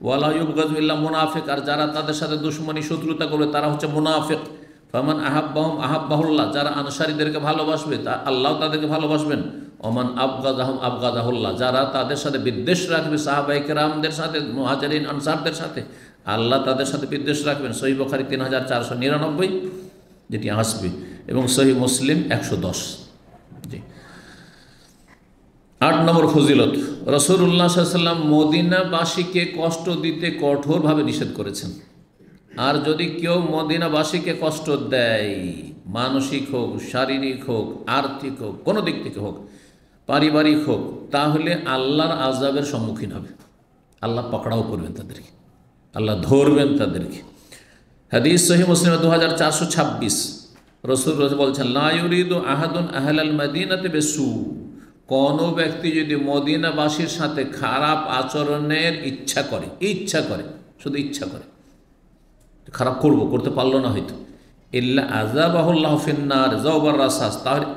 S1: ওয়ালা ইউবগাযু ইল্লা মুনাফিক, আর যারা তাদের সাথে দুশমনী শত্রুতা করবে তারা হচ্ছে মুনাফিক। ফামান আহাব্বাহুম আহাব্বাহুল্লাহ, যারা আনসারীদেরকে ভালোবাসবে তা আল্লাহ তাদেরকে ভালোবাসবেন। ওমান আবগাযাহুম আবগাযাহুল্লাহ, যারা তাদের সাথে বিদ্বেষ রাখবে সাহাবায়ে কেরামদের সাথে, মুহাজিরিন আনসারদের সাথে, আল্লাহ তাদের সাথে বিদ্বেষ রাখবেন। সহিহ বুখারী 3499 যেটি আসবে, এবং সহিহ মুসলিম 110। জি। 8 নম্বর ফজিলত, রাসূলুল্লাহ সাল্লাল্লাহু আলাইহি ওয়াসাল্লাম মদিনাবাসীকে কষ্ট দিতে কঠোরভাবে নিষেধ করেছেন। আর যদি কেউ মদিনাবাসীকে কষ্ট দেয়, মানসিক হোক, শারীরিক হোক, আর্থিক হোক, কোনো দিক থেকে হোক, পারিবারিক হোক, তাহলে আল্লাহর আযাবের সম্মুখীন হবে। আল্লাহ পাকড়াও করবেন তাদেরকে, আল্লাহ ধরবেন তাদেরকে। হাদিস সহিহ মুসলিম 2426, রাসূল বলছেন লা ইউরিদু আহাদুন আহলাল মাদিনাতি বিসু, কোনো ব্যক্তি যদি মদিনাবাসীর সাথে খারাপ আচরণের ইচ্ছা করে, শুধু ইচ্ছা করে, খারাপ করতে পারলো না হয়তো, ইল্লা আযাবাহুল্লাহু ফিন্নার যাওবার রাসাস, তাহলে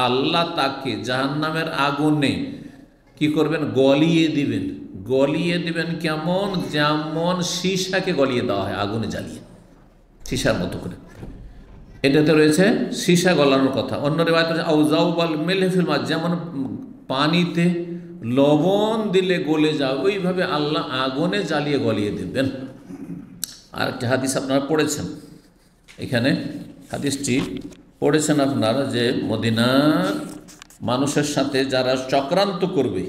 S1: আল্লাহ তাকে জাহান্নামের আগুনে কি করবেন? গলিয়ে দিবেন। কেমন? যেমন সীসাকে গলিয়ে দেওয়া হয় আগুনে জ্বালিয়ে, সীসার মতো করে। এটাতে রয়েছে সীসা গলানোর কথা। অন্য রিওয়ায়াতে রয়েছে আউজাউবাল মিলহিল মা, যেমন পানিতে লবণ দিলে গলে যায় ওইভাবে আল্লাহ আগুনে জ্বালিয়ে গলিয়ে দেবেন। আর একটা হাদিস আপনারা পড়েছেন, এখানে হাদিসটি পড়েছেন আপনারা, যে মদিনার মানুষের সাথে যারা চক্রান্ত করবে,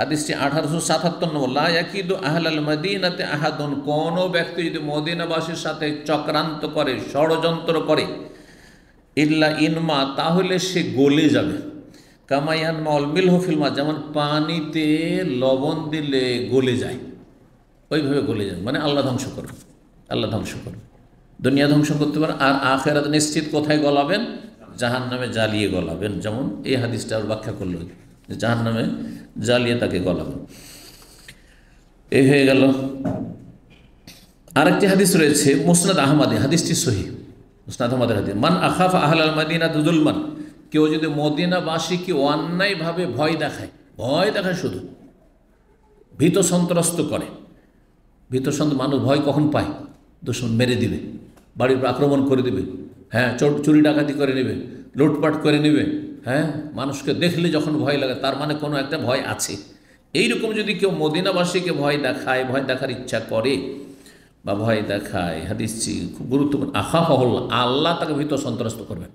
S1: হাদিসটি 1877 নম্বর, লা ইয়াকিদু আহলাল মাদিনাতে আহাদুন, কোনো ব্যক্তি যদি মদিনাবাসীর সাথে চক্রান্ত করে, ষড়যন্ত্র করে, ইল্লা ইনমা, তাহলে সে গলে যাবে। কামা ইয়ানমাউল মিলহু ফিল মা, যেমন পানিতে লবণ দিলে গলে যায়, ওইভাবে গলে যাবে। মানে আল্লাহ ধ্বংস করবে, দুনিয়া ধ্বংস করতে পারে, আর আখিরাত নিশ্চিত কোথায় গলাবেন? জাহান্নামে জ্বালিয়ে গলাবেন। যেমন এই হাদিসটা ব্যাখ্যা করল যে জাহান্নামে জ্বালিয়ে তাকে গলাবেন। এই হয়ে গেল। আরেকটি হাদিস রয়েছে মুসনাদ আহমদে, হাদিসটি সহিহ, মুসনাদ আহমদের হাদিস, মান আখাফা আহলাল মাদিনাতি যুলমান, কেউ যদি মদিনাবাসীকে অন্যায়ভাবে ভয় দেখায়, শুধু ভীত সন্ত্রস্ত করে। মানুষ ভয় কখন পায়? দুশমন মেরে দিবে, বাড়ির উপর আক্রমণ করে দিবে, হ্যাঁ চুরি ডাকাতি করে নেবে, লুটপাট করে নেবে, হ্যাঁ মানুষকে দেখলে যখন ভয় লাগে তার মানে কোনো একটা ভয় আছে। এইরকম যদি কেউ মদিনাবাসীকে ভয় দেখায়, ভয় দেখার ইচ্ছা করে বা ভয় দেখায়, হাদিসটি খুব গুরুত্বপূর্ণ, আখাফাহুল্লাহ, আল্লাহ তাকে ভীত সন্ত্রস্ত করবেন,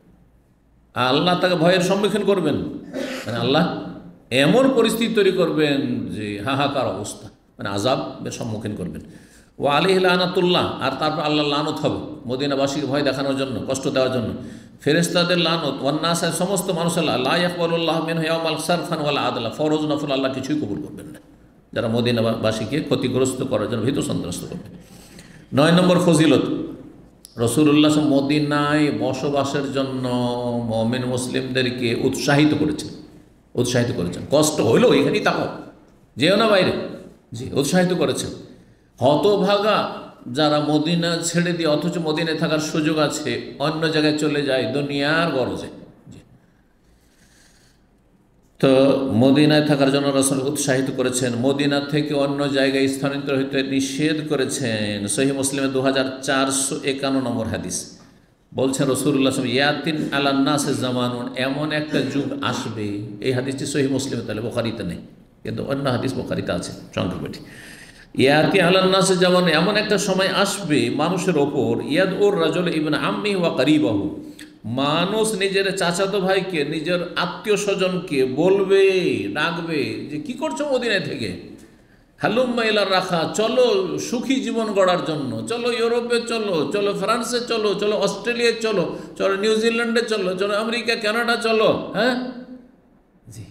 S1: আল্লাহ তাকে ভয়ের সম্মুখীন করবেন। মানে আল্লাহ এমন পরিস্থিতি তৈরি করবেন যে হাহাকার অবস্থা, মানে আযাবের সম্মুখীন করবেন। ও আলাইহি লানাতুল্লাহ, আর তারপর আল্লাহ লানত হবে মদিনাবাসীকে ভয় দেখানোর জন্য, কষ্ট দেওয়ার জন্য। ফেরেশতাদের লানত, ওয়ান্নাস, সমস্ত মানুষের লা ইয়াকবালুল্লাহু মিনহু ইয়াওমাল সারফান ওয়ালা আদলা, ফরজ নফল আল্লাহ কিছুই কবুল করবেন না যারা মদিনাবাসীকে ক্ষতিগ্রস্ত করার জন্য ভীত সন্ত্রস্ত করবে। 9 নম্বর ফজিলত, রাসূলুল্লাহ মদিনায় বসবাসের জন্য মুমিন মুসলিমদেরকে উৎসাহিত করেছেন। কষ্ট হইলেও এখানেই থাকো, যেও না বাইরে, জি উৎসাহিত করেছেন। হতভাগা যারা মদিনা ছেড়ে দিয়ে অথচ মদিনায় থাকার সুযোগ আছে অন্য জায়গায় চলে যায় দুনিয়ার গরজে, তো মদিনায় থাকার জন্য রাসূল উৎসাহিত করেছেন। মদিনা থেকে অন্য জায়গায় স্থানান্তর হইতে নিষেধ করেছেন। সহিহ মুসলিমে 2451 নম্বর হাদিস বলছেন রাসূলুল্লাহ ইয়াতিন আলান নাস জামানুন, এমন একটা যুগ আসবে। এই হাদিসটি সহিহ মুসলিমে, তাহলে বুখারীতে নেই, কিন্তু অন্য হাদিস বুখারীতে আছে সংক্ষেপে। ইয়াতি আলান নাস জামান, এমন একটা সময় আসবে মানুষের ওপর, ইয়াদউর রাজুল ইবনে আম্মি ওয়া করিবাহু, মানুষ নিজের চাচাতো ভাইকে, নিজের আত্মীয় স্বজনকে বলবে, ডাকবে যে কি করছো মদিনা থেকে, হালুম্মা ইলা রাখা, চলো সুখী জীবন গড়ার জন্য, চলো ইউরোপে চলো, চলো ফ্রান্সে চলো, চলো অস্ট্রেলিয়ায় চলো, চলো নিউজিল্যান্ডে চলো, চলো আমেরিকা কানাডা চলো, হ্যাঁ জি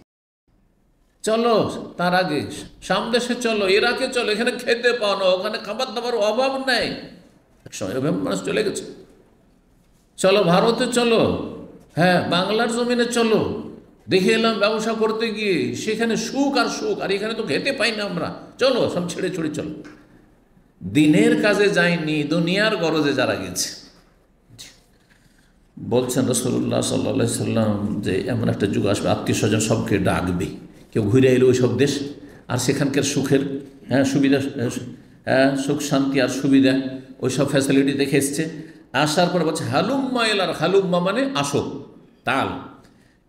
S1: চলো। তার আগে সামদেশে চলো, ইরাকে চলো, এখানে খেতে পাও না, ওখানে খাবার দাবার অভাব নেই, একসময় এভাবে মানুষ চলে গেছে। চলো ভারতে চলো, হ্যাঁ বাংলার জমিনে চলো, দেখে এলাম ব্যবসা করতে গিয়ে সেখানে সুখ আর সুখ, আর এখানে তো খেতে পাই না আমরা, চলো সব ছেড়ে ছুড়ে চলো। দিনের কাজে যায়নি, দুনিয়ার গরজে যারা গেছে। বলছেন রাসূলুল্লাহ সাল্লাল্লাহু আলাইহি সাল্লাম যে এমন একটা যুগ আসবে আত্মীয় স্বজন সবকে ডাকবে, কেউ ঘুরে এলো ওই সব দেশ, আর সেখানকার সুখের সুবিধা, সুখ শান্তি আর সুবিধা ওই সব ফ্যাসিলিটি দেখে এসছে। আসার পরে বলছে হালুম্মা এলার, হালুম্মা মানে আসো, তাল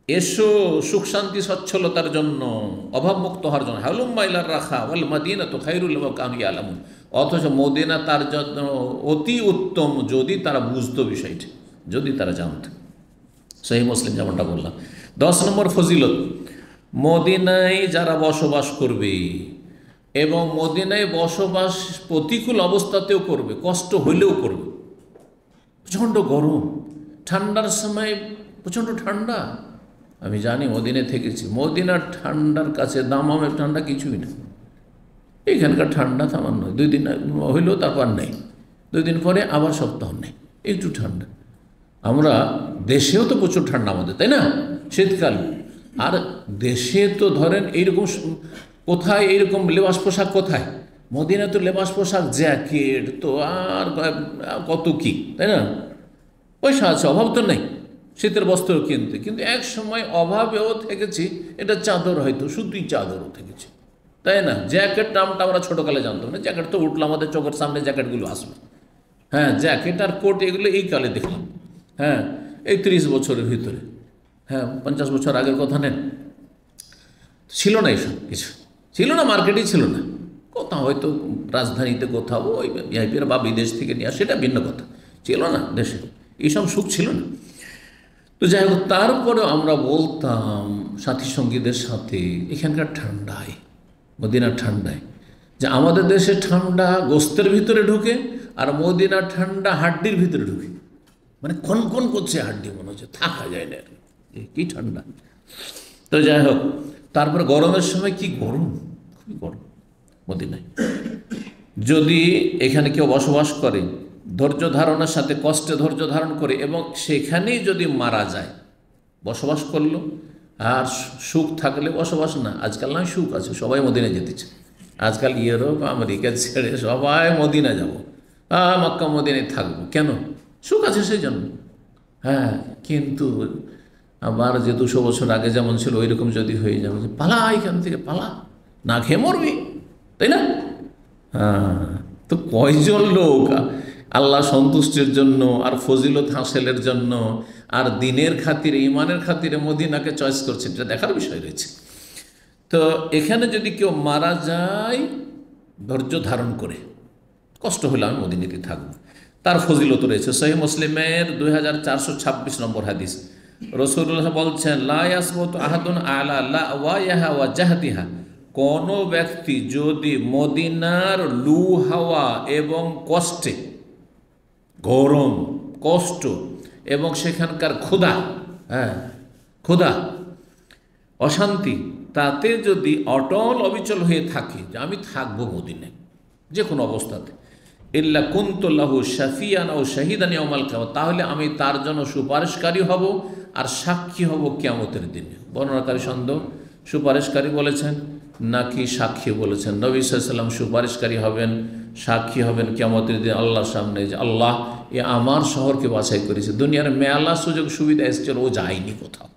S1: এসো সুখ শান্তি সচ্ছলতার জন্য, অভাবমুক্ত হওয়ার জন্য। হালুম্মা ইলার রাখা ওয়াল মাদিনা তো খায়রুল লিমা কানু ইয়ালামুন, অথচ মদিনা তার জন্য অতি উত্তম যদি তারা বুঝতো বিষয়টি, যদি তারা জানত। সহিহ মুসলিম যেমনটা বললাম। 10 নম্বর ফজিলত, মদিনায় যারা বসবাস করবে এবং মদিনায় বসবাস প্রতিকূল অবস্থাতেও করবে, কষ্ট হইলেও করবে, প্রচণ্ড গরম, ঠান্ডার সময় প্রচণ্ড ঠান্ডা, আমি জানি মদিনায় থেকেছি, মদিনার ঠান্ডার কাছে দামামের ঠান্ডা কিছুই না। এখানকার ঠান্ডা সামান্য, 2 দিন হইলেও তারপর নেই, 2 দিন পরে আবার সপ্তাহ নেই, একটু ঠান্ডা। আমরা দেশেও তো প্রচুর ঠান্ডা আমাদের, তাই না, শীতকাল, আর দেশে তো ধরেন এইরকম কোথায় এইরকম লেবাস পোশাক কোথায়, মদিনা তো লেবাস পোশাক জ্যাকেট তো আর কত কি, তাই না, পয়সা আছে, অভাব তো নেই শীতের বস্ত্র কিনতে, কিন্তু এক সময় অভাবেও থেকেছি, এটা চাদর হয়তো শুধুই চাদরও থেকেছি, তাই না। জ্যাকেট নামটা আমরা ছোটোকালে জানতাম না, জ্যাকেট তো উঠলো আমাদের চোখের সামনে, জ্যাকেটগুলো আসলো, হ্যাঁ জ্যাকেট আর কোট এগুলো এই কালে দেখলাম, হ্যাঁ এই 30 বছরের ভিতরে, হ্যাঁ 50 বছর আগের কথা নেন, ছিল না এইসব কিছু, ছিল না, মার্কেটেই ছিল না, কোথাও হয়তো রাজধানীতে কোথাও ওই ভিআইপিরা বা বিদেশ থেকে নিয়ে সেটা ভিন্ন কথা, ছিল না দেশে, এইসব সুখ ছিল না। তো যাই হোক, তারপরে আমরা বলতাম সাথী সঙ্গীদের সাথে এখানকার ঠান্ডায়, মদিনার ঠান্ডায়, যে আমাদের দেশে ঠান্ডা গোস্তের ভিতরে ঢুকে আর মদিনার ঠান্ডা হাড্ডির ভিতরে ঢুকে, মানে কনকন করছে হাড্ডি, মনে হচ্ছে থাকা যায় না, কি ঠান্ডা। তো যাই হোক, তারপরে গরমের সময় কি গরম, খুবই গরম মদিনায়। যদি এখানে কেউ বসবাস করে ধৈর্য ধারণের সাথে, কষ্টে ধৈর্য ধারণ করে, এবং সেখানেই যদি মারা যায়, বসবাস করলো আর সুখ থাকলে বসবাস না, আজকাল নয় সুখ আছে, সবাই মদিনা যেতেছে, আজকাল ইউরোপ আমেরিকা ছেড়ে সবাই মদিনা যাব, মক্কা মদিনায় থাকবো, কেন, সুখ আছে সেই জন্য, হ্যাঁ। কিন্তু আবার যে 200 বছর আগে যেমন ছিল ওই রকম যদি হয়ে যাবে, যে পালা এখান থেকে পালা, না খেয়ে মরবি, তাই না। হ্যাঁ, তো কয়জন লোক আল্লাহ সন্তুষ্টির জন্য আর ফজিলত হাসিলের জন্য আর দিনের খাতিরে, ইমানের খাতিরে মদিনাকে চয়েস করছে, এটা দেখার বিষয় রয়েছে। তো এখানে যদি কেউ মারা যায় ধৈর্য ধারণ করে, কষ্ট হলে আমি মদিনাতে থাকবো, তার ফজিলত রয়েছে। সহিহ মুসলিমের 2426 নম্বর হাদিস, রাসূলুল্লাহ বলছেন, লা ইয়াসবুতু আহাদুন আলা লাওয়াইহা ওয়া জাহতিহা, কোনো ব্যক্তি যদি মদিনার লু হাওয়া এবং কষ্টে, গরম, কষ্ট এবং সেখানকার ক্ষুধা, হ্যাঁ ক্ষুধা, অশান্তি, তাতে যদি অটল অবিচল হয়ে থাকে যে আমি থাকবো মদিনায় যে কোনো অবস্থাতে, ইল্লা কুনতু লাহু শাফিয়ান ও শাহিদান ইয়াউমাল কিয়ামা, তাহলে আমি তার জন্য সুপারিশকারী হব আর সাক্ষী হব কিয়ামতের দিনে। বর্ণনাকারী সন্দেহ, সুপারিশকারী বলেছেন নাকি সাক্ষী বলেছেন। নবী সাল্লাল্লাহু আলাইহি ওয়াসাল্লাম সুপারিশকারী হবেন, সাক্ষী হবেন কিয়ামতের দিন আল্লাহর সামনে, যে আল্লাহ এ আমার শহরকে বাছাই করেছে, দুনিয়ার মেলা সুযোগ সুবিধা এসেছিল, ও যায়নি কোথাও,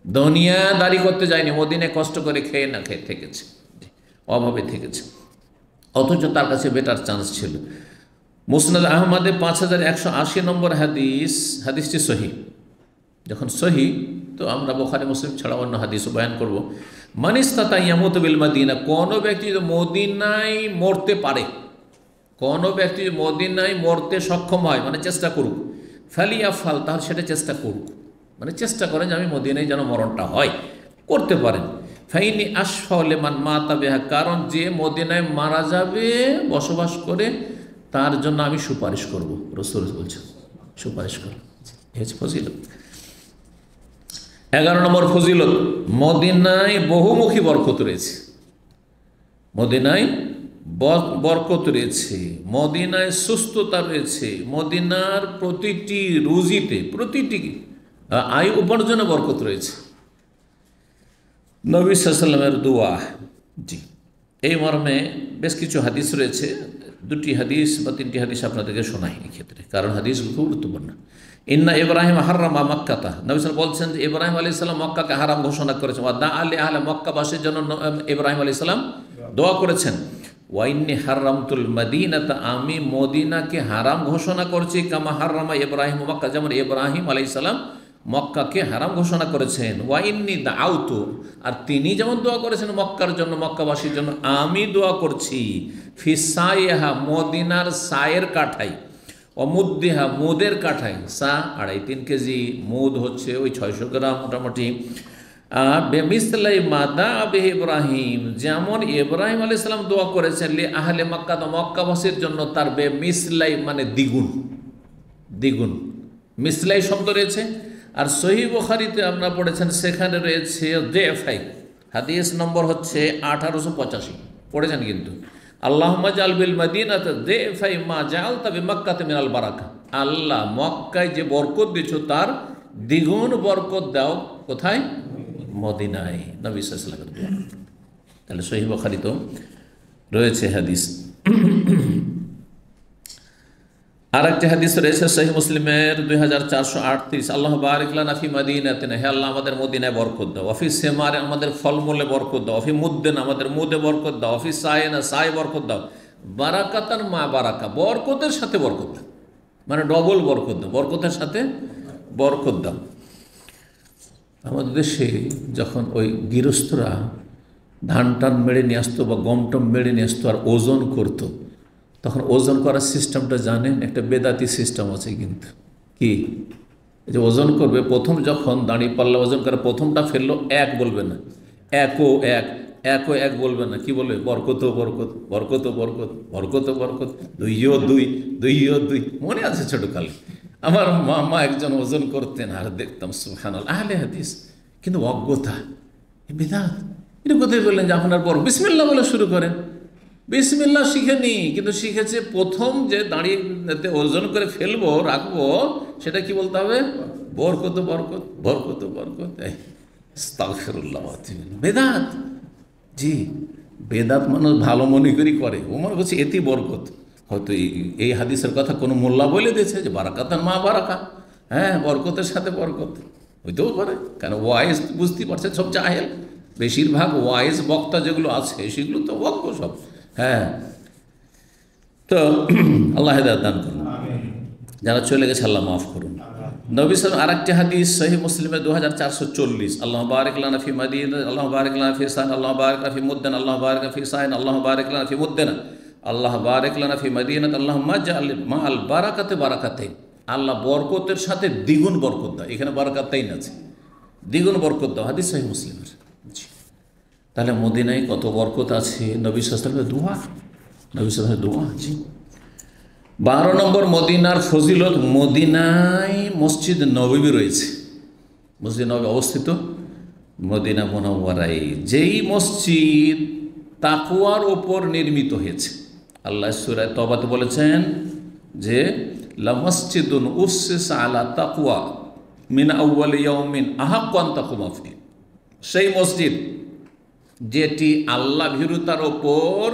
S1: দুনিয়াদারি করতে যায়নি, মদিনায় কষ্ট করে খেয়ে না খেয়ে থেকেছে, অভাবে থেকেছে, অথচ তার কাছে বেটার চান্স ছিল। মুসনাদ আহমদে 5180 নম্বর হাদিস, হাদিসটি সহি, যখন সহি তো আমরা বুখারী মুসলিম ছাড়া অন্য হাদিসও বয়ান করব। মান ইসতাতা ইয়ামুতু বিল মাদিনা, কোনো ব্যক্তি যদি মদিনায় মরতে পারে, কোনো ব্যক্তি যদি মদিনায় মরতে সক্ষম হয়, মানে চেষ্টা করুক, ফালিয়াফাল, তাহলে সেটা চেষ্টা করুক, মানে চেষ্টা করেন যে আমি মদিনায় যেন মরণটা হয়, করতে পারেন। ফাইনি আশফাউলেমান মাতা বেহা, কারণ যে মদিনায় মারা যাবে বসবাস করে তার জন্য আমি সুপারিশ করব, রাসূল বলছেন সুপারিশ করব। এই হচ্ছে ফজিলত। 11 নম্বর ফজিলত, মদিনায় বহুমুখী বরকত রয়েছে। মদিনায় বরকত রয়েছে, মদিনায় সুস্থতা রয়েছে, মদিনার প্রতিটি রুজিতে, প্রতিটি আয় উপার্জনে বরকত রয়েছে। নবী সাল্লাল্লাহু আলাইহি ওয়াসাল্লামের দোয়া, জি, এই মর্মে বেশ কিছু হাদিস রয়েছে। 2টি হাদিস বা 3টি হাদিস আপনাদেরকে শোনাই এই ক্ষেত্রে, কারণ হাদিসগুলো খুব গুরুত্বপূর্ণ। ইন্না ইব্রাহিম হাররামা মক্কাতা, নবী সাল্লাল্লাহু বলছেন যে ইব্রাহিম আলাইহিস সালাম মক্কাকে হারাম ঘোষণা করেছেন। ওয়া দা আলি আহলে মক্কাবাসীর জন্য ইব্রাহিম আলাইহিস সালাম দোয়া করেছেন। ওয়া ইন্নী হাররামতুল মদিনাতা, আমি মদিনাকে হারাম ঘোষণা করছি, কামা হাররামা ইব্রাহিম মক্কা, যেমন ইব্রাহিম আলাইহিস সালাম মক্কাকে হারাম ঘোষণা করেছেন। ওয়া ইন্নী দাআউতু, আর তিনি যেমন দোয়া করেছেন মক্কার জন্য, মক্কাবাসীর জন্য, আমি দোয়া করছি ফি সাইহা, মদিনার সায়ের কাঠাই, অমুদ্দিহা, মুদের কাঠাই, সা 2.5-3 কেজি, মুদ হচ্ছে ওই 600 গ্রাম মোটামুটি। বেমিসলাই মাদা আবে ইব্রাহিম, যেমন ইব্রাহিম আলাইহিস সালাম দোয়া করেছেন লি আহলে মক্কা, তো মক্কাবাসীর জন্য তার বেমিসলাই মানে দ্বিগুণ, দ্বিগুণ মিসলাই শব্দ রয়েছে। আর সহিহ বুখারীতে আপনারা পড়েছেন, সেখানে রয়েছে দেফাই, হাদিস নম্বর হচ্ছে 1885, পড়েছেন কিন্তু। আল্লাহুম্মা জাল বিল মাদিনাতে দেফাই মা জাআলতা বিমাক্কাতে মিনাল বারাকা, আল্লাহ মক্কায় যে বরকত দিয়েছো তার দ্বিগুণ বরকত দাও কোথায়? মদিনায়। নবী সাল্লাল্লাহু আলাইহি ওয়াসাল্লামের দোয়া। তাহলে সহিহ বুখারীতে রয়েছে হাদিস। আর একটি হাদিস রয়েছে সহিহ মুসলিমের 2438, আল্লাহ বারিক লানা ফি মাদিনাতিনা, হে আল্লাহ আমাদের মদিনায় বরকত দাও। অফি সেমারে, আমাদের ফলমূলে বরকত দাও। অফি মুদ্দেন, আমাদের মুদে বরকত দাও। অফি সায়না, সায় বরকত দাও। বারাকাতান মা বারাকা, বরকতের সাথে বরকত দাও, মানে ডবল বরকত দাও, বরকতের সাথে বরকত দাও। আমাদের দেশে যখন ওই গৃহস্থরা ধান টান মেরে নিয়ে আসতো বা গম টম মেরে নিয়ে আসতো আর ওজন করতো, তখন ওজন করার সিস্টেমটা জানেন, একটা বেদাতি সিস্টেম আছে কিন্তু। কি যে ওজন করবে, প্রথম যখন দাঁড়িয়ে পাল্লা ওজন করে প্রথমটা ফেললো, 1 বলবে না, একও 1, একও 1 বলবে না, কি বলবে? বরকত বরকত, বরকত বরকত, বরকত বরকত, 2ও 2, 2ও 2। মনে আছে ছোটকালে আমার মামা একজন ওজন করতেন, আর দেখতাম সুবহানাল্লাহ, আহলে হাদিস, কিন্তু অজ্ঞতা, বিদআত। এটা কোথায় বললেন যে আপনার বড় বিসমিল্লাহ বলে শুরু করেন? বিসমিল্লাহ শিখেনি, কিন্তু শিখেছে প্রথম যে দাঁড়িয়ে ওজন করে ফেলবো, রাখবো, সেটা কি বলতে হবে? বরকত বরকত, বরকত বরকত। আস্তাগফিরুল্লাহ, বেদাত। জি, বেদাত মানুষ ভালো মনে করি করে, ও মনে করছে এতে বরকত। হয়তো এই হাদিসের কথা কোনো মোল্লা বলে দিয়েছে যে বারাকাতান মা বারাকা, হ্যাঁ বরকতের সাথে বরকত হইতেও পারে, কারণ ওয়াইজ বুঝতে পারছে সব জাহেল, বেশিরভাগ ওয়াইজ বক্তা যেগুলো আছে সেগুলো তো বক্ত সব। হ্যাঁ, তো আল্লাহ হেদায়েত দান করুন, যারা চলে গেছে আল্লাহ মাফ করুন। নবী সাল্লাল্লাহু, আরেকটি হাদিস সহিহ মুসলিমে 2440, আল্লাহ বারিক লানা ফি মাদিনা, আল্লাহ বারিক লানা ফি সান, আল্লাহ বারিক লানা ফি মুদ্দান, আল্লাহ বারিক লানা ফি সাইন, আল্লাহ বারিক লানা ফি মুদ্দানা, আল্লাহ বারিক লানা ফি মাদিনাত, আল্লাহুম্মা জাআল মাআল বারাকাতে বারাকাতে, আল্লাহ বরকতের সাথে দ্বিগুণ বরকত দাও। এখানে বারাকাতাইন আছে, দ্বিগুণ বরকত দাও, হাদিস সহিহ মুসলিমের। তাহলে মদিনায় কত বরকত আছে, নবী সাল্লাল্লাহু আলাইহি ওয়াসাল্লামের দোয়া, নবী সাল্লাল্লাহু আলাইহি ওয়াসাল্লামের দোয়া। জি, 12 নম্বর মদিনার ফজিলত, মদিনায় মসজিদ নববী রয়েছে। মসজিদ নববী অবস্থিত মদিনা মুনাওয়ারায়, যেই মসজিদ তাকওয়ার ওপর নির্মিত হয়েছে। আল্লাহ সূরা তওবাতে বলেছেন যে লা মসজিদুন উসসিসা আলা তাকওয়া মিন আউয়ালি ইয়াউমিন আহাক্কু আন তাকুমা ফিহি, সেই মসজিদ যেটি আল্লাহ ভীরুতার ওপর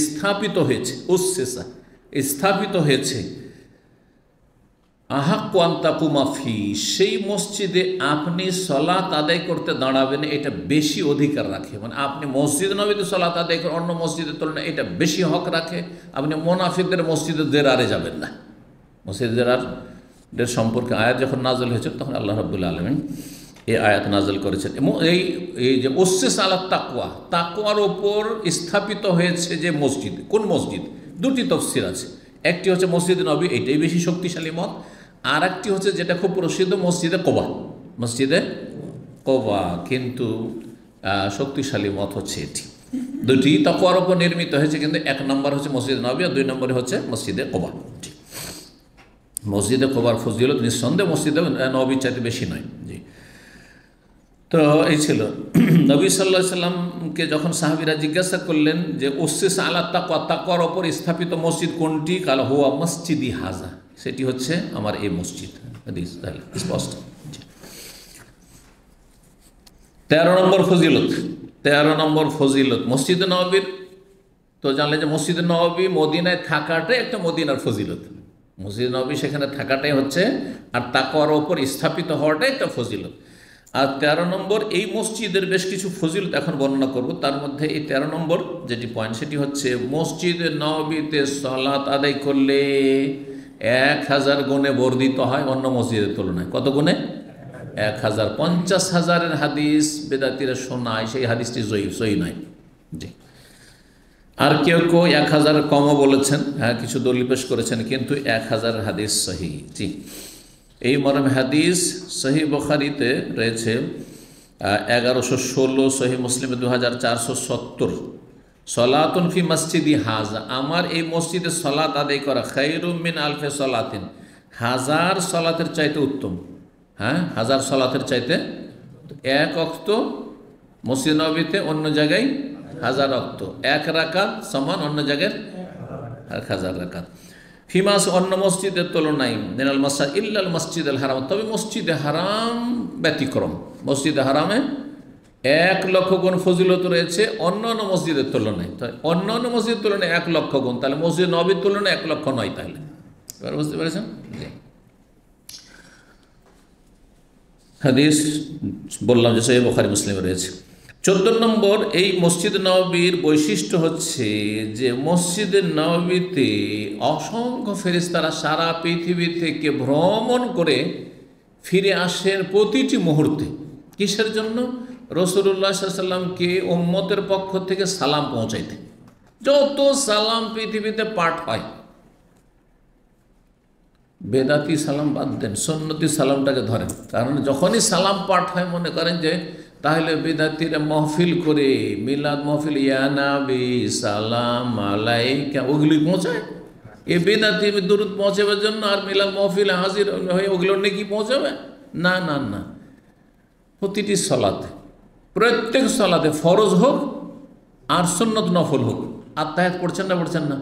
S1: স্থাপিত হয়েছে, উসসিসা স্থাপিত হয়েছে, আহাক্কু আন তাকুমা ফিহি, সেই মসজিদে আপনি সালাত আদায় করতে দাঁড়াবেন, এটা বেশি অধিকার রাখে। মানে আপনি মসজিদ নববীতে সালাত আদায় করেন, অন্য মসজিদের তুলনায় এটা বেশি হক রাখে। আপনি মুনাফিকদের মসজিদে দেরারে যাবেন না। মসজিদ দেরারের সম্পর্কে আয়াত যখন নাযিল হয়েছে, তখন আল্লাহ রাব্বুল আলামিন এই আয়াত নাযিল করেছেন। এবং এই যে উসসিসা আলা তাকওয়া, তাকওয়ার ওপর স্থাপিত হয়েছে যে মসজিদ, কোন মসজিদ? 2টি তাফসীর আছে। একটি হচ্ছে মসজিদ নববী, এটাই বেশি শক্তিশালী মত। আর একটি হচ্ছে যেটা খুব প্রসিদ্ধ, মসজিদে কোবা। মসজিদে কোবা কিন্তু শক্তিশালী মত হচ্ছে এটি। দুটি তাকওয়ার উপর নির্মিত হয়েছে, কিন্তু এক নম্বর হচ্ছে মসজিদ নববী আর দুই নম্বরে হচ্ছে মসজিদে কোবা। মসজিদে কোবার ফজিলত নিঃসন্দেহে মসজিদে নববীর চাইতে বেশি নয়। জি, তো এই ছিল। নবী সাল্লাল্লাহু আলাইহি সাল্লামকে যখন সাহাবীরা জিজ্ঞাসা করলেন যে উসসিসা আলা তাকওয়া, তাকওয়ার ওপর স্থাপিত মসজিদ কোনটি, কাল হুয়া মসজিদি হাজা, সেটি হচ্ছে আমার এই মসজিদ। হাদিস তাহলে স্পষ্ট। 13 নম্বর ফজিলত, 13 নম্বর ফজিলত মসজিদে নববীর। তো জানলে যে মসজিদে নববী মদিনায় থাকাটাই একটা মদিনার ফজিলত। মসজিদ নববী সেখানে থাকাটাই হচ্ছে, আর তাকওয়ার ওপর স্থাপিত হওয়াটাই একটা ফজিলত। আর 13 নম্বর, এই মসজিদের বেশ কিছু ফজিলত এখন বর্ণনা করব। তার মধ্যে এই 13 নম্বর যেটি পয়েন্ট সেটি হচ্ছে মসজিদে নববীতে সালাত আদায় করলে 1000 গুণে বর্ধিত হয় অন্য মসজিদের তুলনায়। কত গুণে? 1000। 50,000-এর হাদিস বেদাতিরা শোনায়, সেই হাদিসটি সহি নয়। জি, আর কেউ কেউ 1000 কমও বলেছেন, হ্যাঁ কিছু দলিল পেশ করেছেন, কিন্তু 1000 হাদিস সহি। জি, এই মর্মে হাদিস সহি বুখারীতে রয়েছে 1116, সহি মুসলিমে 2470। সলাতুন ফি মসজিদি হাজা, আমার এই মসজিদে সলাত আদায় করা খায়রুম মিন আলফে সলাতিন, 1000 সলাতের চাইতে উত্তম। হ্যাঁ, 1000 সলাতের চাইতে। এক ওয়াক্ত মসজিদ নববীতে, অন্য জায়গায় 1000 ওয়াক্ত। এক রাকাত সমান অন্য জায়গায় 1000 রাকাত। ফিমাস, অন্য মসজিদের তুলনায়, মিনাল মাসা ইল্লাল মসজিদ আল হারাম, তবে মসজিদে হারাম ব্যতিক্রম। মসজিদে হারামে 1 লক্ষ গুণ ফজিলত রয়েছে অন্যান্য মসজিদের তুলনায়। তাই অন্যান্য মসজিদের তুলনায় 1 লক্ষ গুণ, তাহলে মসজিদ নববীর তুলনায় 1 লক্ষ নয়। তাহলে এবার বুঝতে পেরেছেন? হাদিস বললাম যে সহিহ বুখারী মুসলিমে রয়েছে। 14 নম্বর, এই মসজিদ নববীর বৈশিষ্ট্য হচ্ছে যে মসজিদ নববীতে অসংখ্য ফেরেশতারা সারা পৃথিবী থেকে ভ্রমণ করে ফিরে আসেন প্রতিটি মুহূর্তে। কিসের জন্য? রাসূলুল্লাহ সাল্লাল্লাহু আলাইহি ওয়াসাল্লামকে উম্মতের পক্ষ থেকে সালাম পৌঁছাইতে। যত সালাম পৃথিবীতে পাঠ হয়, বেদাতি সালাম বাদ দেন, সুন্নতি সালামটাকে ধরেন। কারণ যখনই সালাম পাঠ হয় মনে করেন যে তাহলে বেদাতিরা মহফিল করে, মিলাদ মহফিল, ইয়া নবী সালাম আলাইকা, ওগুলি পৌঁছায়। এ বেদাতি দরুদ পৌঁছাবার জন্য আর মিলাদ মহফিল হাজির হয়ে ওগুলো নাকি পৌঁছাবে? না না না, প্রতিটি সলাতে, প্রত্যেক সলাতে, ফরজ হোক আর সুন্নত নফল হোক, আত্তাহিয়াত পড়ছেন না পড়ছেন না?